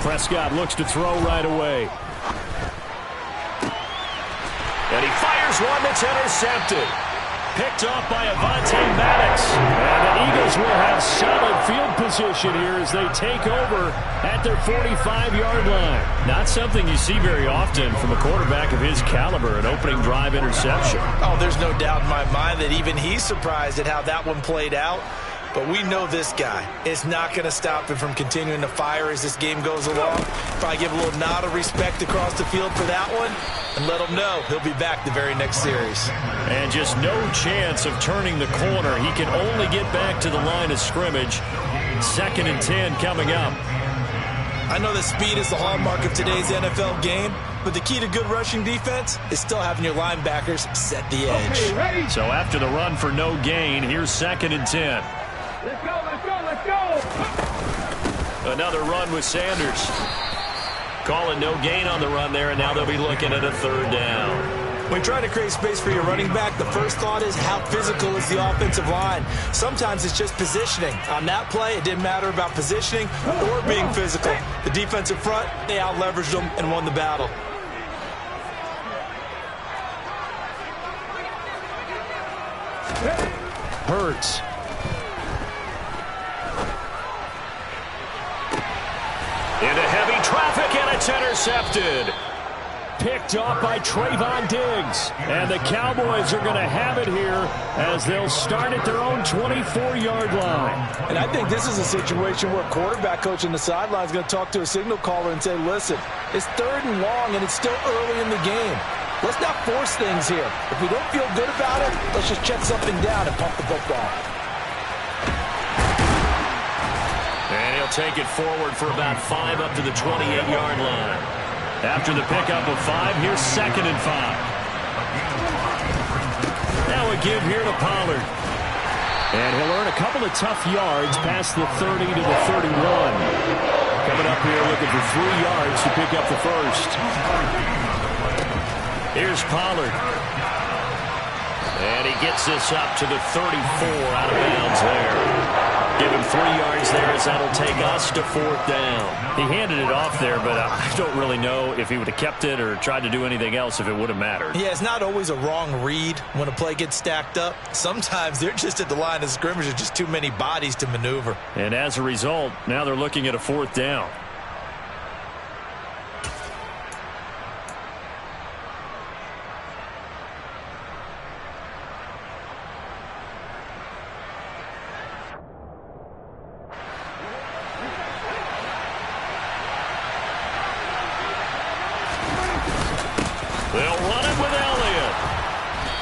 Prescott looks to throw right away. And he fires one that's intercepted. Picked off by Avonte Maddox. And the Eagles will have solid field position here as they take over at their 45-yard line. Not something you see very often from a quarterback of his caliber, an opening drive interception. Oh, there's no doubt in my mind that even he's surprised at how that one played out. But we know this guy is not going to stop him from continuing to fire as this game goes along. Probably give a little nod of respect across the field for that one and let him know he'll be back the very next series. And just no chance of turning the corner. He can only get back to the line of scrimmage. 2nd and 10 coming up. I know that speed is the hallmark of today's NFL game, but the key to good rushing defense is still having your linebackers set the edge. Okay, so after the run for no gain, here's 2nd and 10. Let's go, let's go, let's go. Another run with Sanders. Calling no gain on the run there, and now they'll be looking at a 3rd down. When trying to create space for your running back, the first thought is how physical is the offensive line. Sometimes it's just positioning. On that play, it didn't matter about positioning or being physical. The defensive front, they out-leveraged them and won the battle. Hurts. Into heavy traffic, and it's intercepted. Picked off by Trayvon Diggs. And the Cowboys are going to have it here as they'll start at their own 24-yard line. And I think this is a situation where quarterback coach on the sideline is going to talk to a signal caller and say, listen, it's 3rd and long, and it's still early in the game. Let's not force things here. If we don't feel good about it, let's just check something down and pump the football. And he'll take it forward for about 5 up to the 28-yard line. After the pickup of 5, here's 2nd and 5. Now a give here to Pollard. And he'll earn a couple of tough yards past the 30 to the 31. Coming up here looking for 3 yards to pick up the first. Here's Pollard. And he gets this up to the 34 out of bounds there. Give him 3 yards there as that'll take us to 4th down. He handed it off there, but I don't really know if he would have kept it or tried to do anything else if it would have mattered. Yeah, it's not always a wrong read when a play gets stacked up. Sometimes they're just at the line of scrimmage. There's just too many bodies to maneuver. And as a result, now they're looking at a 4th down.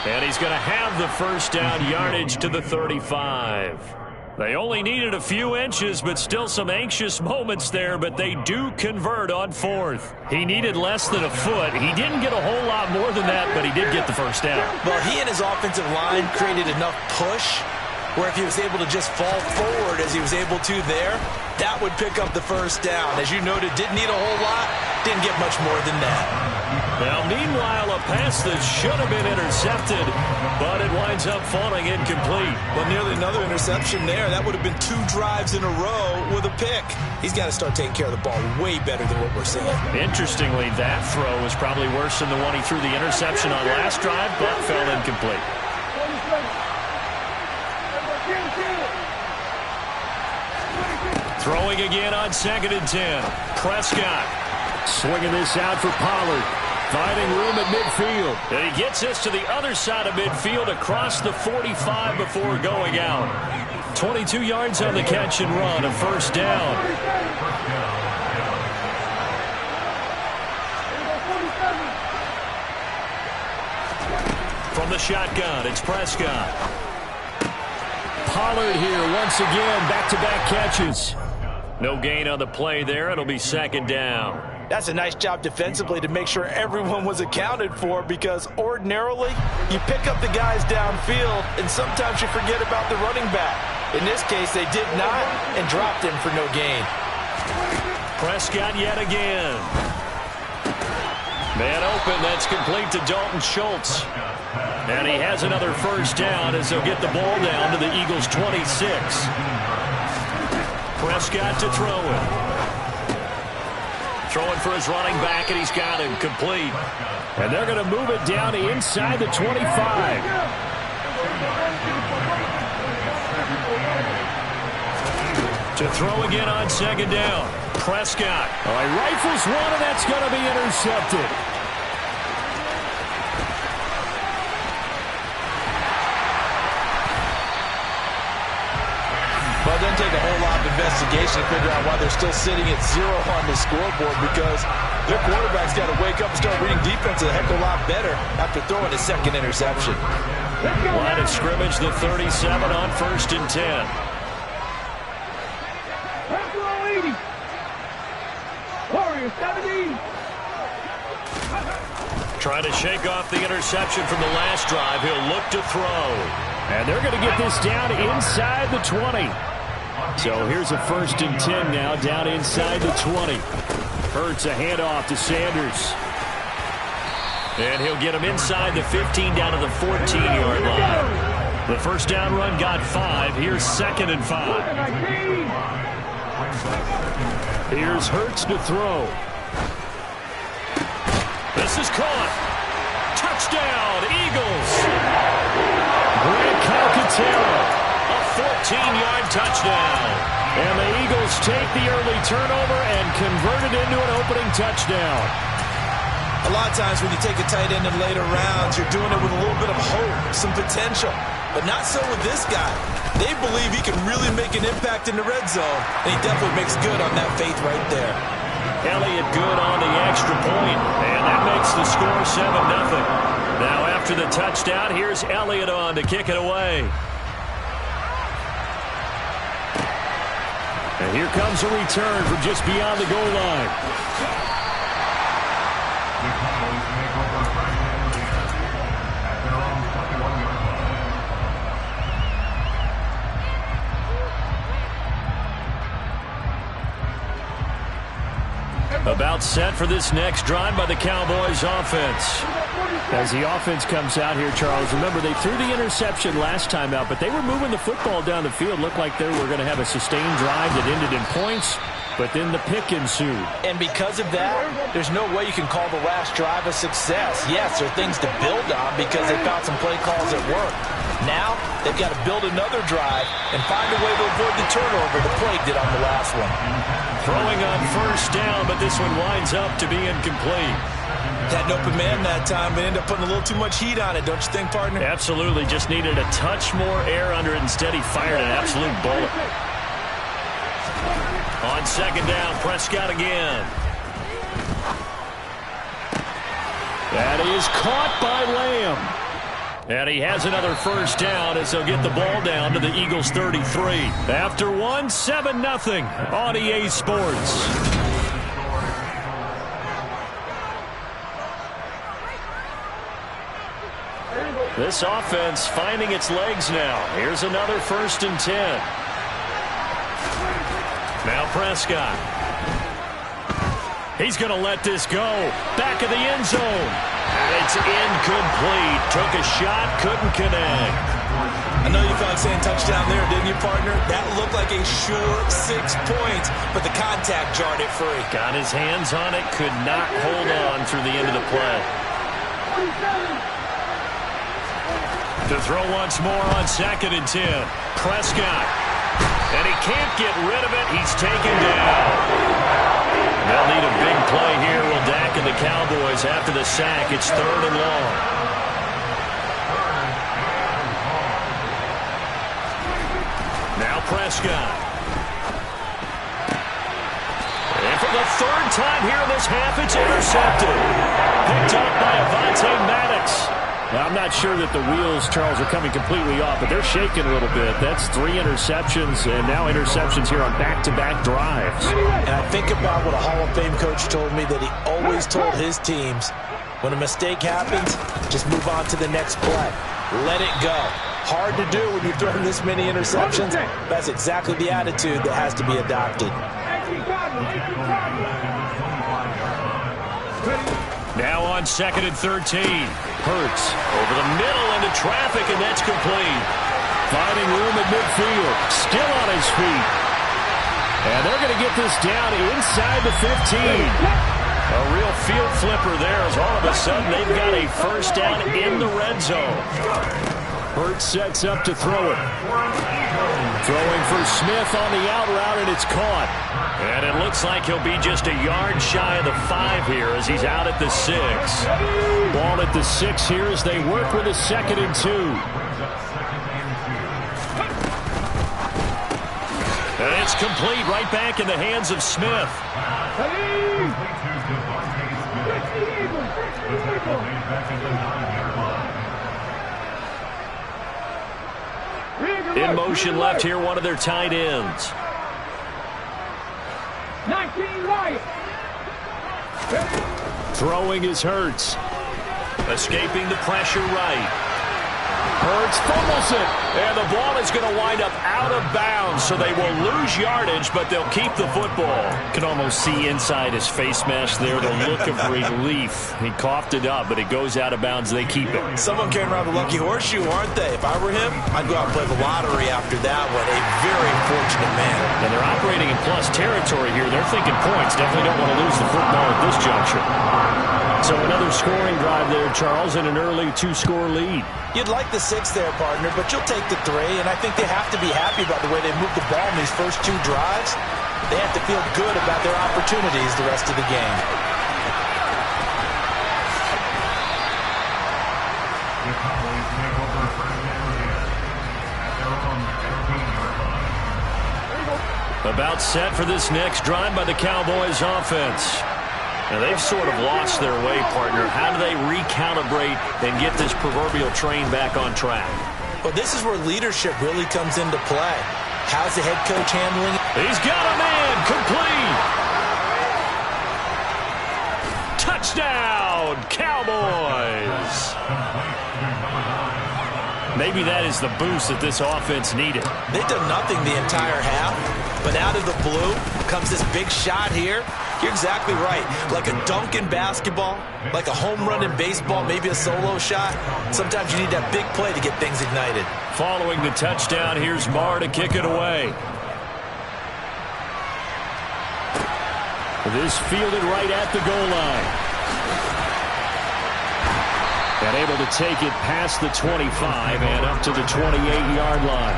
And he's going to have the first down yardage to the 35. They only needed a few inches, but still some anxious moments there, but they do convert on 4th. He needed less than a foot. He didn't get a whole lot more than that, but he did get the first down. Well, he and his offensive line created enough push where if he was able to just fall forward as he was able to there, that would pick up the first down. As you noted, didn't need a whole lot, didn't get much more than that. Now, meanwhile, a pass that should have been intercepted, but it winds up falling incomplete. Well, nearly another interception there. That would have been 2 drives in a row with a pick. He's got to start taking care of the ball way better than what we're seeing. Interestingly, that throw was probably worse than the one he threw the interception on last drive, but fell incomplete. Throwing again on 2nd and 10. Prescott swinging this out for Pollard. Finding room at midfield. And he gets this to the other side of midfield across the 45 before going out. 22 yards on the catch and run, a first down. From the shotgun, it's Prescott. Pollard here once again, back-to-back catches. No gain on the play there. It'll be 2nd down. That's a nice job defensively to make sure everyone was accounted for, because ordinarily you pick up the guys downfield and sometimes you forget about the running back. In this case, they did not and dropped him for no gain. Prescott yet again. Man open, that's complete to Dalton Schultz. And he has another first down as they'll get the ball down to the Eagles' 26. Prescott to throw it. Throwing for his running back, and he's got him complete. And they're going to move it down to inside the 25. To throw again on 2nd down. Prescott. All right, rifles one, and that's going to be intercepted. Well, it doesn't take a whole lot of investigation to figure out why they're still sitting at 0 on the scoreboard, because their quarterback's got to wake up and start reading defense a heck of a lot better after throwing his 2nd interception. Line of scrimmage, the 37 on 1st and 10. Trying to shake off the interception from the last drive. He'll look to throw. And they're going to get this down inside the 20. So here's a 1st and 10 now, down inside the 20. Hurts a handoff to Sanders. And he'll get him inside the 15 down to the 14-yard line. The first down run got 5. Here's 2nd and 5. Here's Hurts to throw. This is caught. Touchdown, Eagles. Grant Calcaterra. A 14-yard touchdown. And the Eagles take the early turnover and convert it into an opening touchdown. A lot of times when you take a tight end in later rounds, you're doing it with a little bit of hope, some potential. But not so with this guy. They believe he can really make an impact in the red zone, and he definitely makes good on that faith right there. Elliott good on the extra point, and that makes the score 7-0. Now after the touchdown, here's Elliott on to kick it away. And here comes a return from just beyond the goal line. About set for this next drive by the Cowboys offense. As the offense comes out here, Charles, remember they threw the interception last time out, but they were moving the football down the field. Looked like they were going to have a sustained drive that ended in points, but then the pick ensued. And because of that, there's no way you can call the last drive a success. Yes, there are things to build on because they found some play calls that work. Now, they've got to build another drive and find a way to avoid the turnover the Plague did on the last one. Throwing on first down, but this one winds up to be incomplete. Had an open man that time, but ended up putting a little too much heat on it, don't you think, partner? Absolutely. Just needed a touch more air under it. Instead, he fired an absolute bullet. On second down, Prescott again. That is caught by Lamb. And he has another first down as they'll get the ball down to the Eagles 33. After one, 7-0 on EA Sports. This offense finding its legs now. Here's another 1st and 10. Now Prescott. He's going to let this go. Back of the end zone. And it's incomplete. Took a shot, couldn't connect. I know you felt like saying touchdown there, didn't you, partner? That looked like a sure 6 points, but the contact jarred it free. Got his hands on it, could not hold on through the end of the play. To throw once more on 2nd and 10. Prescott. And he can't get rid of it. He's taken down. They'll need a big play here. Will Dak and the Cowboys after the sack. It's 3rd and long. Now Prescott. And for the 3rd time here in this half, it's intercepted. Picked up by Avonte Maddox. Well, I'm not sure that the wheels, Charles, are coming completely off, but they're shaking a little bit. That's 3 interceptions, and now interceptions here on back-to-back drives. And I think about what a Hall of Fame coach told me that he always told his teams, when a mistake happens, just move on to the next play. Let it go. Hard to do when you've thrown this many interceptions. That's exactly the attitude that has to be adopted. Now on 2nd and 13. Hurts over the middle into traffic, and that's complete. Finding room at midfield. Still on his feet. And they're going to get this down inside the 15. A real field flipper there as all of a sudden they've got a first down in the red zone. Hurts sets up to throw it. Throwing for Smith on the out route, and it's caught. And it looks like he'll be just a yard shy of the 5 here as he's out at the 6. Ball at the 6 here as they work with a 2nd and 2. And it's complete right back in the hands of Smith. In motion left here, one of their tight ends. 19 right. Throwing is Hurts. Escaping the pressure right. Hurts fumbles it. And the ball is going to wind up out of bounds, so they will lose yardage, but they'll keep the football. Can almost see inside his face mask there, the look of relief. He coughed it up, but it goes out of bounds. They keep it. Someone carrying around the lucky horseshoe, aren't they? If I were him, I'd go out and play the lottery after that one. A very fortunate man. And they're operating in plus territory here. They're thinking points. Definitely don't want to lose the football at this juncture. So another scoring drive there, Charles, and an early 2-score lead. You'd like the 6 there, partner, but you'll take the 3, and I think they have to be happy about the way they moved the ball in these first 2 drives. They have to feel good about their opportunities the rest of the game. About set for this next drive by the Cowboys offense. Now, they've sort of lost their way, partner. How do they recalibrate and get this proverbial train back on track? Well, this is where leadership really comes into play. How's the head coach handling it? He's got a man complete. Touchdown, Cowboys. Maybe that is the boost that this offense needed. They've done nothing the entire half, but out of the blue comes this big shot here. You're exactly right. Like a dunk in basketball, like a home run in baseball, maybe a solo shot. Sometimes you need that big play to get things ignited. Following the touchdown, here's Marr to kick it away. This fielded right at the goal line. And able to take it past the 25 and up to the 28-yard line.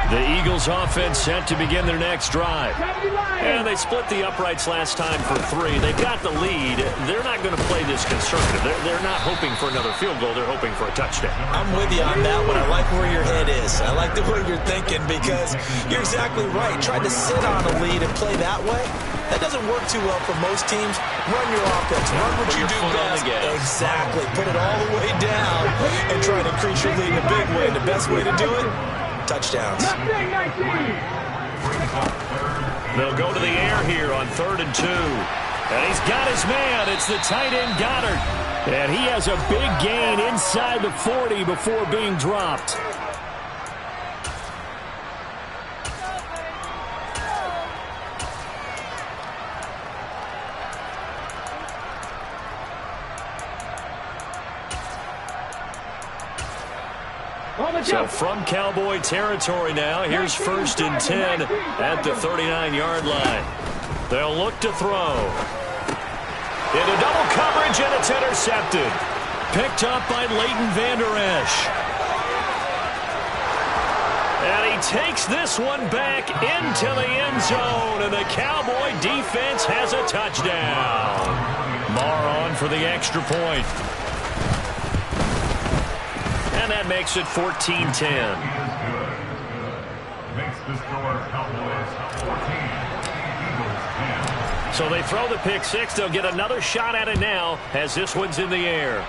The Eagles offense set to begin their next drive. And they split the uprights last time for 3. They've got the lead. They're not going to play this conservative. They're not hoping for another field goal. They're hoping for a touchdown. I'm with you on that one. I like where your head is. I like the way you're thinking because you're exactly right. Trying to sit on a lead and play that way, that doesn't work too well for most teams. Run your offense. Run what you do best. Exactly. Put it all the way down and try to increase your lead in a big way. The best way to do it, touchdowns. They'll go to the air here on 3rd and 2. And he's got his man. It's the tight end Goddard. And he has a big gain inside the 40 before being dropped. So from Cowboy territory now, here's 1st and 10 at the 39-yard line. They'll look to throw. Into double coverage, and it's intercepted. Picked up by Leighton Vander Esch. And he takes this one back into the end zone, and the Cowboy defense has a touchdown. Marr on for the extra point. And that makes it 14-10. So they throw the pick 6. They'll get another shot at it now as this one's in the air.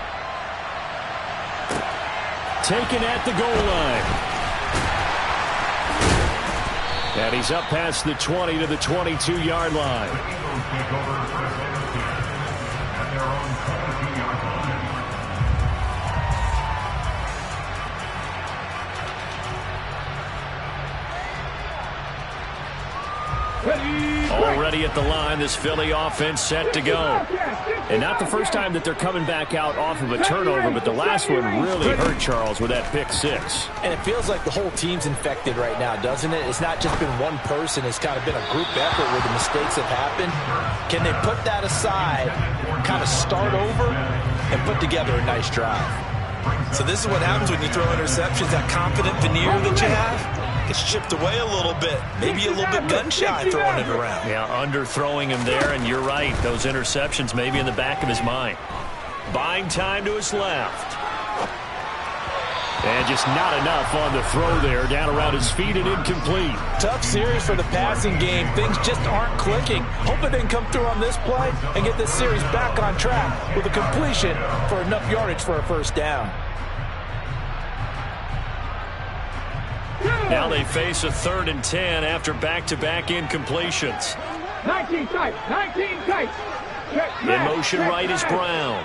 Taken at the goal line. And he's up past the 20 to the 22-yard line. Already at the line, this Philly offense set to go. And not the first time that they're coming back out off of a turnover, but the last one really hurt Charles with that pick 6. And it feels like the whole team's infected right now, doesn't it? It's not just been one person. It's kind of been a group effort where the mistakes have happened. Can they put that aside, kind of start over, and put together a nice drive? So this is what happens when you throw interceptions, that confident veneer that you have. It's chipped away a little bit. Maybe a little bit gun-shy throwing it around. Yeah, underthrowing him there, and you're right. Those interceptions maybe in the back of his mind. Buying time to his left. And just not enough on the throw there. Down around his feet and incomplete. Tough series for the passing game. Things just aren't clicking. Hope it didn't come through on this play and get this series back on track with a completion for enough yardage for a first down. Now they face a 3rd and 10 after back-to-back incompletions. 19 tight. 19 tight. Check, In motion right is Brown.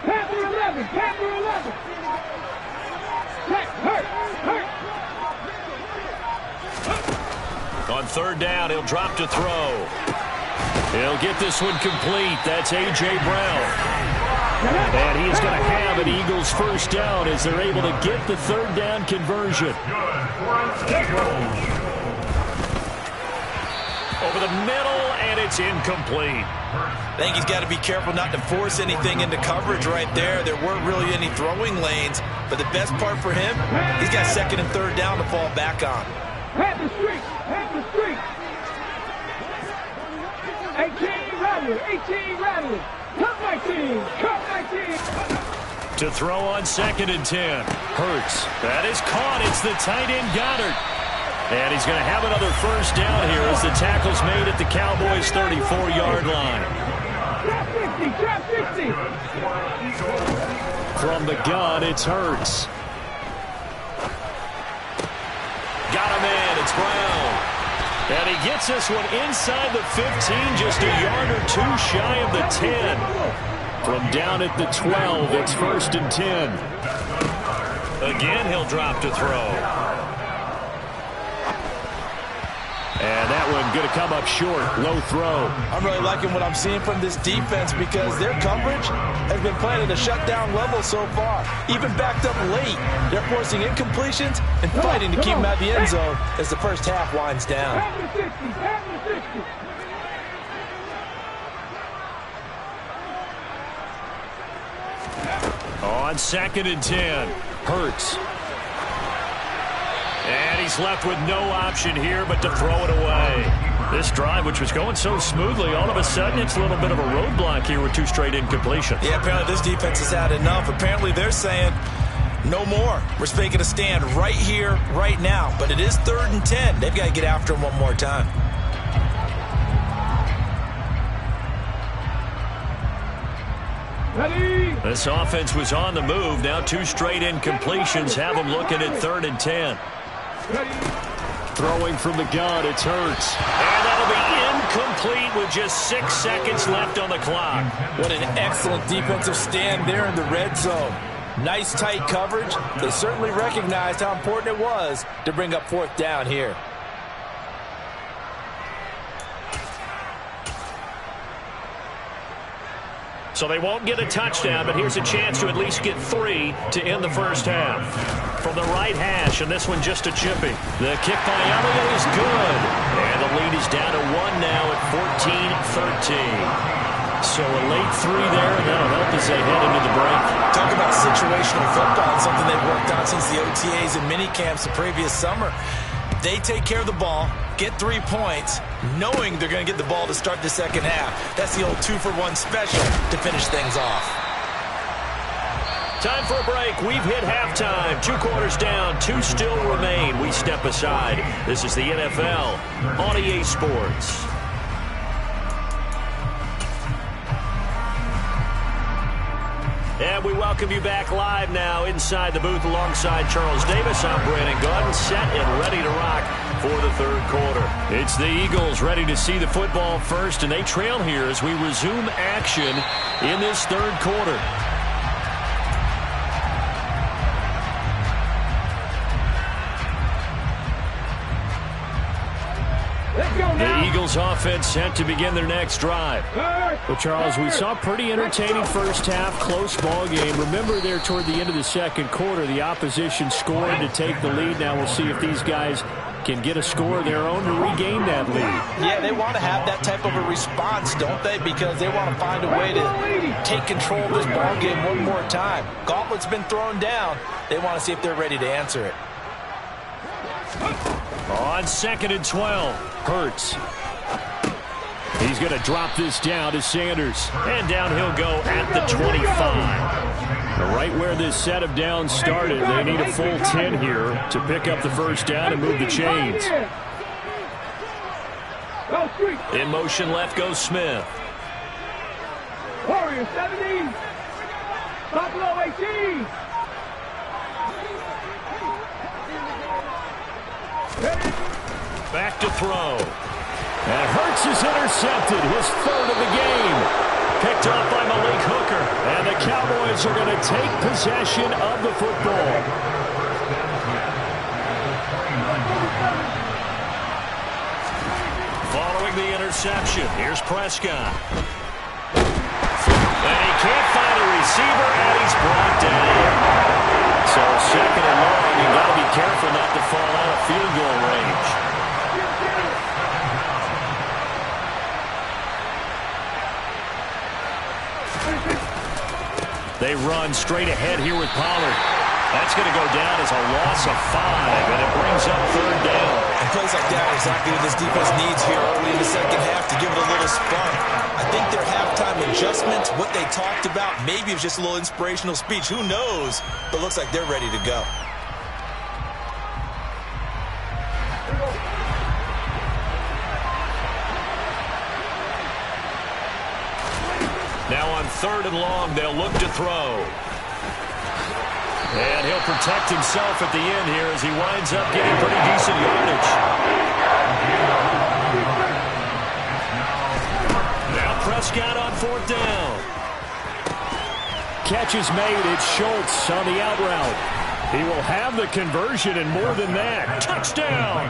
Panther 11. Panther 11. Check. Hurt. On third down, he'll drop to throw. He'll get this one complete. That's A.J. Brown. And he's going to have an Eagles first down as they're able to get the third down conversion. Over the middle, and it's incomplete. I think he's got to be careful not to force anything into coverage right there. There weren't really any throwing lanes, but the best part for him, he's got second and third down to fall back on. Pat the street. 18 Rattler. Cut 19. To throw on second and 10. Hurts. That is caught. It's the tight end Goddard. And he's going to have another first down here as the tackle's made at the Cowboys' 34-yard line. Trap 60. From the gun, it's Hurts. Got him in. It's Brown. And he gets this one inside the 15, just a yard or two shy of the 10. From down at the 12, it's first and 10. Again, he'll drop to throw. And that one going to come up short. Low throw. I'm really liking what I'm seeing from this defense because their coverage has been playing at a shutdown level so far. Even backed up late, they're forcing incompletions and fighting to keep them out of the end zone as the first half winds down. On second and 10, Hurts. And he's left with no option here but to throw it away. This drive, which was going so smoothly, all of a sudden it's a little bit of a roadblock here with two straight incompletions. Yeah, apparently this defense has had enough. Apparently they're saying no more. We're making a stand right here, right now. But it is third and 10. They've got to get after him one more time. This offense was on the move. Now two straight incompletions have them looking at third and 10. Throwing from the gun, it's Hurts. And that'll be incomplete with just 6 seconds left on the clock. What an excellent defensive stand there in the red zone. Nice tight coverage. They certainly recognized how important it was to bring up fourth down here. So they won't get a touchdown, but here's a chance to at least get 3 to end the first half. From the right hash, and this one just a chippy. The kick by Elliott is good. And the lead is down to 1 now at 14-13. So a late 3 there, and that'll help as they head into the break. Talk about situational football, something they've worked on since the OTAs and mini camps the previous summer. They take care of the ball, get 3 points, knowing they're going to get the ball to start the second half. That's the old 2-for-1 special to finish things off. Time for a break. We've hit halftime. 2 quarters down, 2 still remain. We step aside. This is the NFL on EA Sports. And we welcome you back live now inside the booth alongside Charles Davis. I'm Brandon Gordon, set and ready to rock for the third quarter. It's the Eagles ready to see the football first, and they trail here as we resume action in this third quarter. The Eagles offense set to begin their next drive. Well, Charles, we saw a pretty entertaining first half, close ball game. Remember there toward the end of the second quarter, the opposition scored to take the lead. Now we'll see if these guys can get a score of their own to regain that lead. Yeah, they want to have that type of a response, don't they? Because they want to find a way to take control of this ball game one more time. Gauntlet's been thrown down. They want to see if they're ready to answer it. On second and 12, Hurts. He's going to drop this down to Sanders. And down he'll go at the 25. Right where this set of downs started, they need a full 10 here to pick up the first down and move the chains. In motion left goes Smith. Warriors 70. Buffalo 18. Back to throw. And Hurts is intercepted, his third of the game. Picked off by Malik Hooker. And the Cowboys are going to take possession of the football. Following the interception, here's Prescott. And he can't find a receiver, and he's brought down. So second and long, you got to be careful not to fall out of field goal range. They run straight ahead here with Pollard. That's going to go down as a loss of 5, and it brings up third down. And plays like that are exactly what this defense needs here early in the second half to give it a little spark. I think their halftime adjustments, what they talked about, maybe it was just a little inspirational speech. Who knows? But it looks like they're ready to go. Now on third and long, they'll look to throw. And he'll protect himself at the end here as he winds up getting pretty decent yardage. Now Prescott on fourth down. Catch is made. It's Schultz on the out route. He will have the conversion and more than that. Touchdown!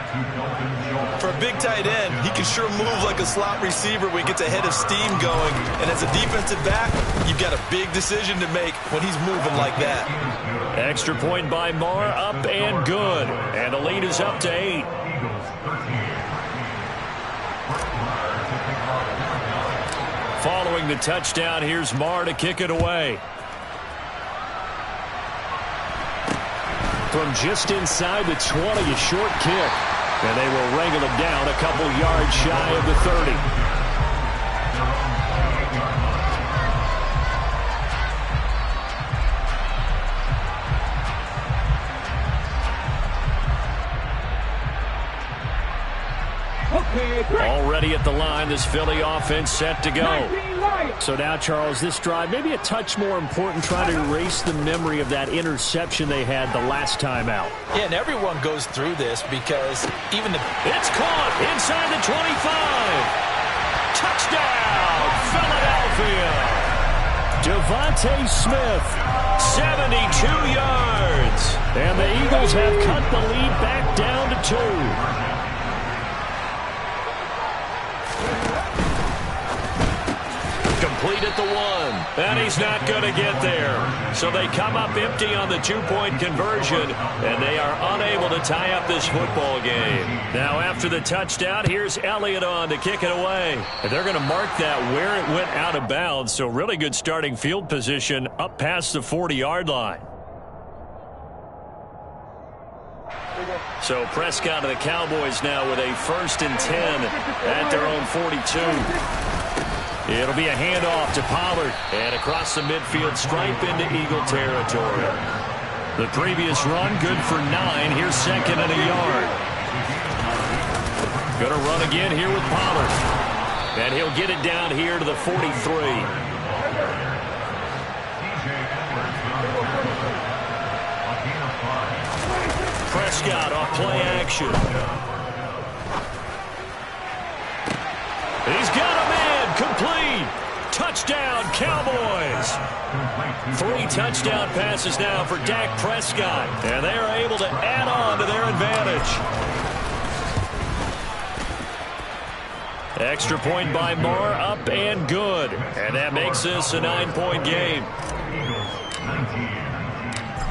For a big tight end, he can sure move like a slot receiver when he gets a head of steam going. And as a defensive back, you've got a big decision to make when he's moving like that. Extra point by Marr, up and good. And the lead is up to 8. Following the touchdown, here's Marr to kick it away. From just inside the 20, a short kick. And they will wrangle it down a couple yards shy of the 30. Already at the line, this Philly offense set to go. So now, Charles, this drive, maybe a touch more important, trying to erase the memory of that interception they had the last time out. Yeah, and everyone goes through this because even the... It's caught inside the 25. Touchdown, Philadelphia. Devontae Smith, 72 yards. And the Eagles have cut the lead back down to 2. Complete at the 1, and he's not going to get there. So they come up empty on the 2-point conversion, and they are unable to tie up this football game. Now after the touchdown, here's Elliott on to kick it away. And they're going to mark that where it went out of bounds, so really good starting field position up past the 40-yard line. So Prescott of the Cowboys now with a 1st and 10 at their own 42. It'll be a handoff to Pollard, and across the midfield stripe into Eagle territory. The previous run, good for 9. Here's 2nd and a yard. Going to run again here with Pollard. And he'll get it down here to the 43. Prescott off play action. He's got a man. Complete. Touchdown, Cowboys. 3 touchdown passes now for Dak Prescott. And they are able to add on to their advantage. Extra point by Marr, up and good. And that makes this a 9-point game.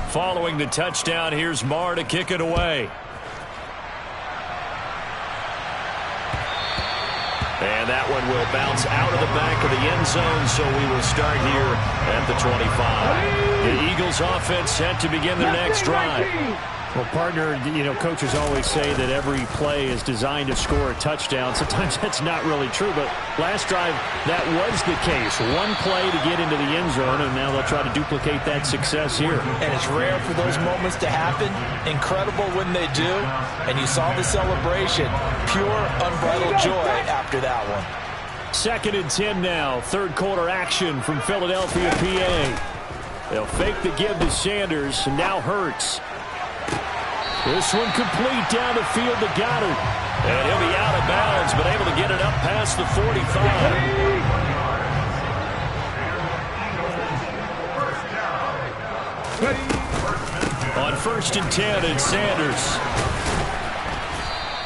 Following the touchdown, here's Marr to kick it away. And that one will bounce out of the back of the end zone, so we will start here at the 25. The Eagles offense set to begin their next drive. Well, partner, coaches always say that every play is designed to score a touchdown. Sometimes that's not really true, but last drive, that was the case. One play to get into the end zone, and now they'll try to duplicate that success here. And it's rare for those moments to happen. Incredible when they do. And you saw the celebration. Pure, unbridled joy after that one. 2nd and 10 now. 3rd quarter action from Philadelphia, PA. They'll fake the give to Sanders, and now Hurts. This one complete down the field to Goddard. And he'll be out of bounds, but able to get it up past the 45. On 1st and 10, it's Sanders.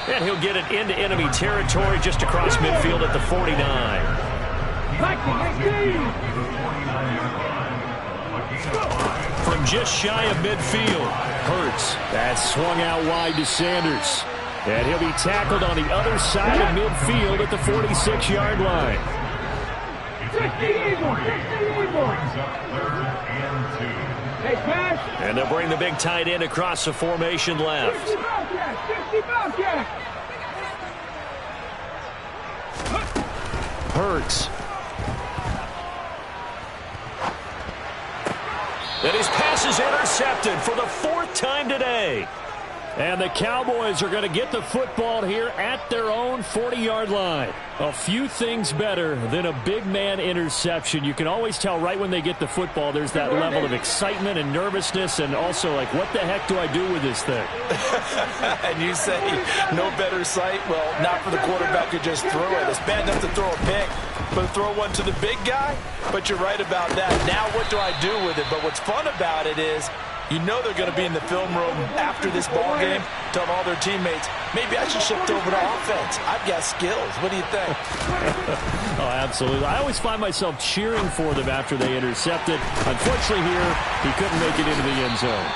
And he'll get it into enemy territory just across midfield at the 49. From just shy of midfield, Hurts. That's swung out wide to Sanders. And he'll be tackled on the other side of midfield at the 46-yard line. And they'll bring the big tight end across the formation left. Hurts. And his pass is intercepted for the 4th time today. And the Cowboys are going to get the football here at their own 40-yard line. A few things better than a big man interception. You can always tell right when they get the football, there's that level of excitement and nervousness, and also like, what the heck do I do with this thing? And you say no better sight? Well, not for the quarterback who just threw it. It's bad enough to throw a pick, but throw one to the big guy? But you're right about that. Now what do I do with it? But what's fun about it is, you know they're going to be in the film room after this ball game, telling all their teammates, maybe I should shift over to offense. I've got skills. What do you think? Oh, absolutely. I always find myself cheering for them after they intercepted. Unfortunately here, he couldn't make it into the end zone.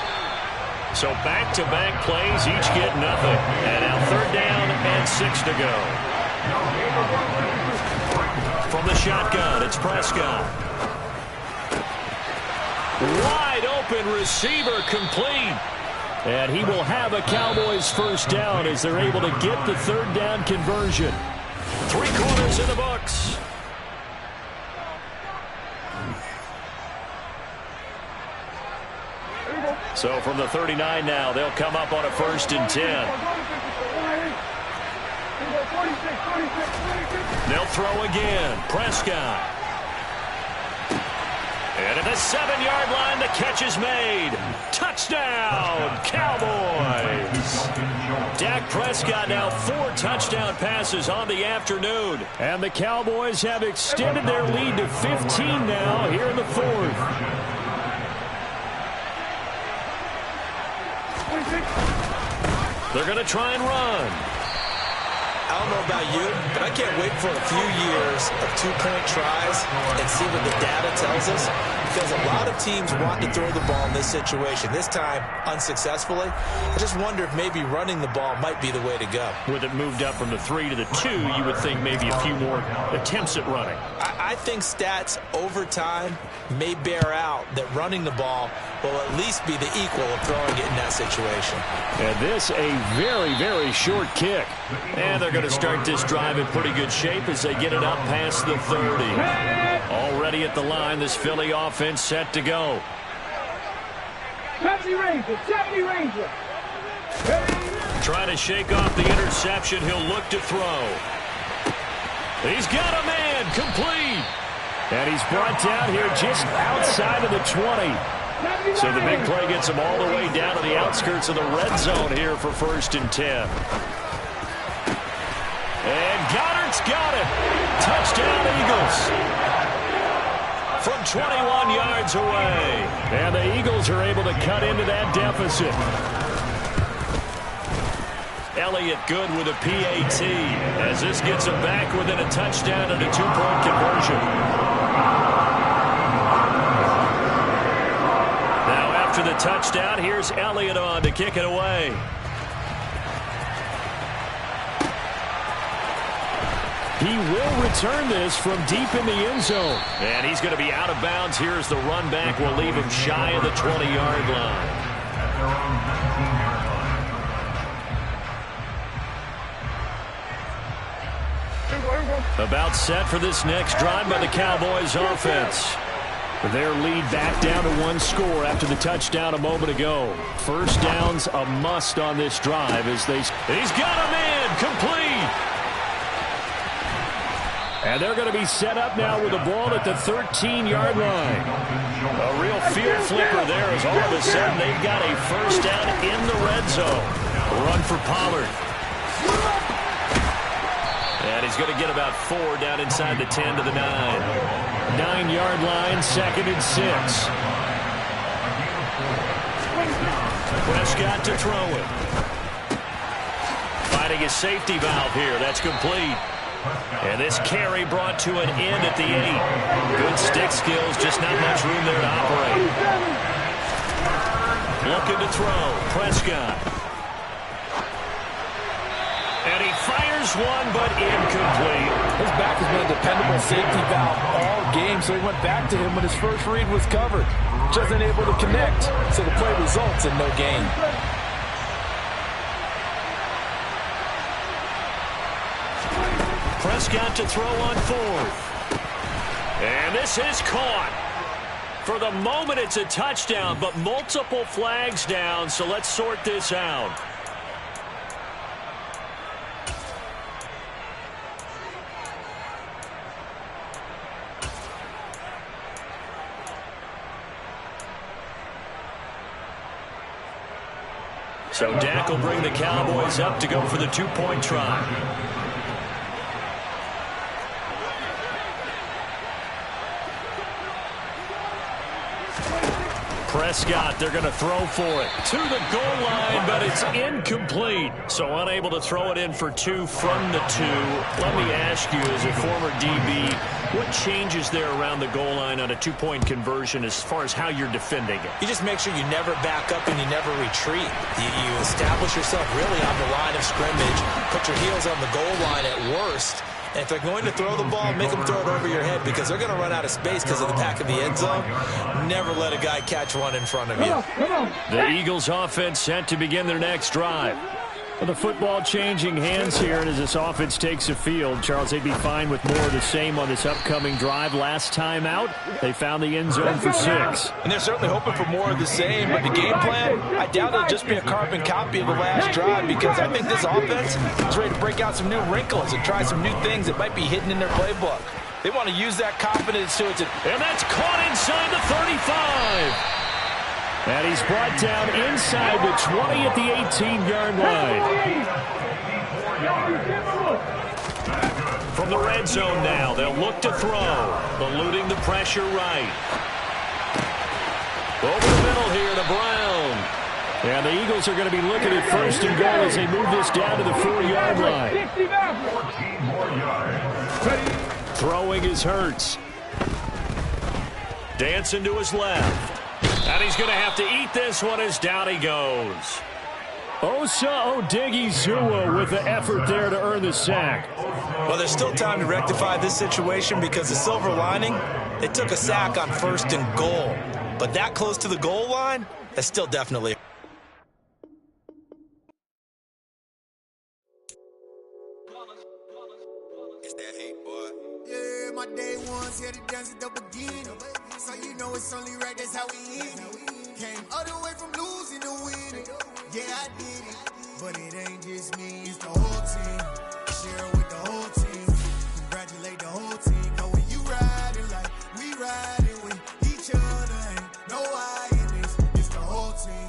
So back-to-back plays, each get nothing. And now 3rd down and 6 to go. From the shotgun, it's Prescott. Wide open receiver complete. And he will have a Cowboys 1st down as they're able to get the 3rd down conversion. 3 quarters in the books. So from the 39 now, they'll come up on a 1st and 10. They'll throw again. Prescott. And at the 7-yard line, the catch is made. Touchdown, Cowboys. Dak Prescott now 4 touchdown passes on the afternoon. And the Cowboys have extended their lead to 15 now here in the 4th. They're going to try and run. I don't know about you, but I can't wait for a few years of 2-point tries and see what the data tells us. Because a lot of teams want to throw the ball in this situation. This time, unsuccessfully. I just wonder if maybe running the ball might be the way to go. With it moved up from the 3 to the 2, you would think maybe a few more attempts at running. I think stats over time may bear out that running the ball will at least be the equal of throwing it in that situation. And this a very, very short kick. And they're going to start this drive in pretty good shape as they get it up past the 30. Already at the line, this Philly offense set to go. 70 Ranger, 70 Ranger. Trying to shake off the interception. He'll look to throw. He's got a man, complete. And he's brought down here just outside of the 20. So the big play gets him all the way down to the outskirts of the red zone here for 1st and 10. And Goddard's got it. Touchdown, Eagles. From 21 yards away. And the Eagles are able to cut into that deficit. Elliott good with a PAT as this gets him back within a touchdown and a 2-point conversion. Now after the touchdown, here's Elliott on to kick it away. He will return this from deep in the end zone. And he's going to be out of bounds. Here's the run back. Will leave him shy of the 20-yard line. About set for this next drive by the Cowboys offense. Their lead back down to 1 score after the touchdown a moment ago. 1st down's a must on this drive as they... He's got a man, complete. And they're going to be set up now with the ball at the 13-yard line. A real field flipper there as all of a sudden they've got a first down in the red zone. Run for Pollard. And he's going to get about 4 down inside the 10 to the 9. 9-yard line, 2nd and 6. Prescott to throw it. Finding his safety valve here. That's complete. And this carry brought to an end at the 8. Good stick skills, just not much room there to operate. Looking to throw. Prescott. And he fires one, but incomplete. His back has been a dependable safety valve all game, so he went back to him when his first read was covered. Just unable to connect, so the play results in no gain. Prescott to throw on 4th. And this is caught. For the moment, it's a touchdown, but multiple flags down, so let's sort this out. So Dak will bring the Cowboys up to go for the 2-point try. Prescott, they're going to throw for it. To the goal line, but it's incomplete. So unable to throw it in for 2 from the 2. Let me ask you, as a former DB, what changes there around the goal line on a 2-point conversion as far as how you're defending it? You just make sure you never back up and you never retreat. You establish yourself really on the line of scrimmage, put your heels on the goal line at worst. And if they're going to throw the ball, make them throw it over your head because they're going to run out of space because of the back of the end zone. Never let a guy catch one in front of you. The Eagles offense set to begin their next drive. Well, the football changing hands here, and as this offense takes the field, Charles, they'd be fine with more of the same on this upcoming drive. Last time out, they found the end zone for 6. And they're certainly hoping for more of the same, but the game plan, I doubt it'll just be a carbon copy of the last drive because I think this offense is ready to break out some new wrinkles and try some new things that might be hidden in their playbook. They want to use that confidence to it. And that's caught inside the 35. And he's brought down inside the 20 at the 18-yard line. From the red zone now, they'll look to throw, eluding the pressure right. Over the middle here to Brown. And the Eagles are going to be looking at 1st and goal as they move this down to the 4-yard line. Throwing is Hurts. Dancing to his left. And he's going to have to eat this one as down he goes. Osa Odighizuwa with the effort there to earn the sack. Well, there's still time to rectify this situation because the silver lining, it took a sack on 1st and goal. But that close to the goal line, that's still definitely. It's that hate, boy. Yeah, my day ones here to dance at the beginning. So you know it's only right, that's how we end it. Came all the way from losing to winning. Yeah, I did it. But it ain't just me, it's the whole team. Share it with the whole team. Congratulate the whole team. Cause when you riding like we riding with each other, ain't no I in this. It's the whole team.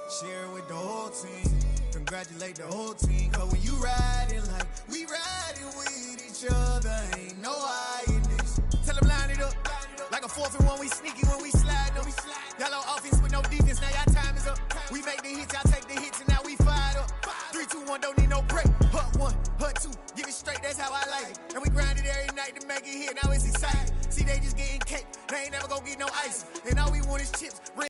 Share it with the whole team. Congratulate the whole team. Cause when you riding like we riding with each other, ain't no I in this. Tell them line it up. Like a 4th and 1, we sneaky when we slide them. Y'all on offense with no defense, now y'all time is up. We make the hits, y'all take the hits, and now we fired up. 3, 2, 1, don't need no break. Hut 1, hut 2, give it straight, that's how I like it. And we grind it every night to make it hit, now it's exciting. See, they just getting cake, they ain't never gonna get no ice. And all we want is chips.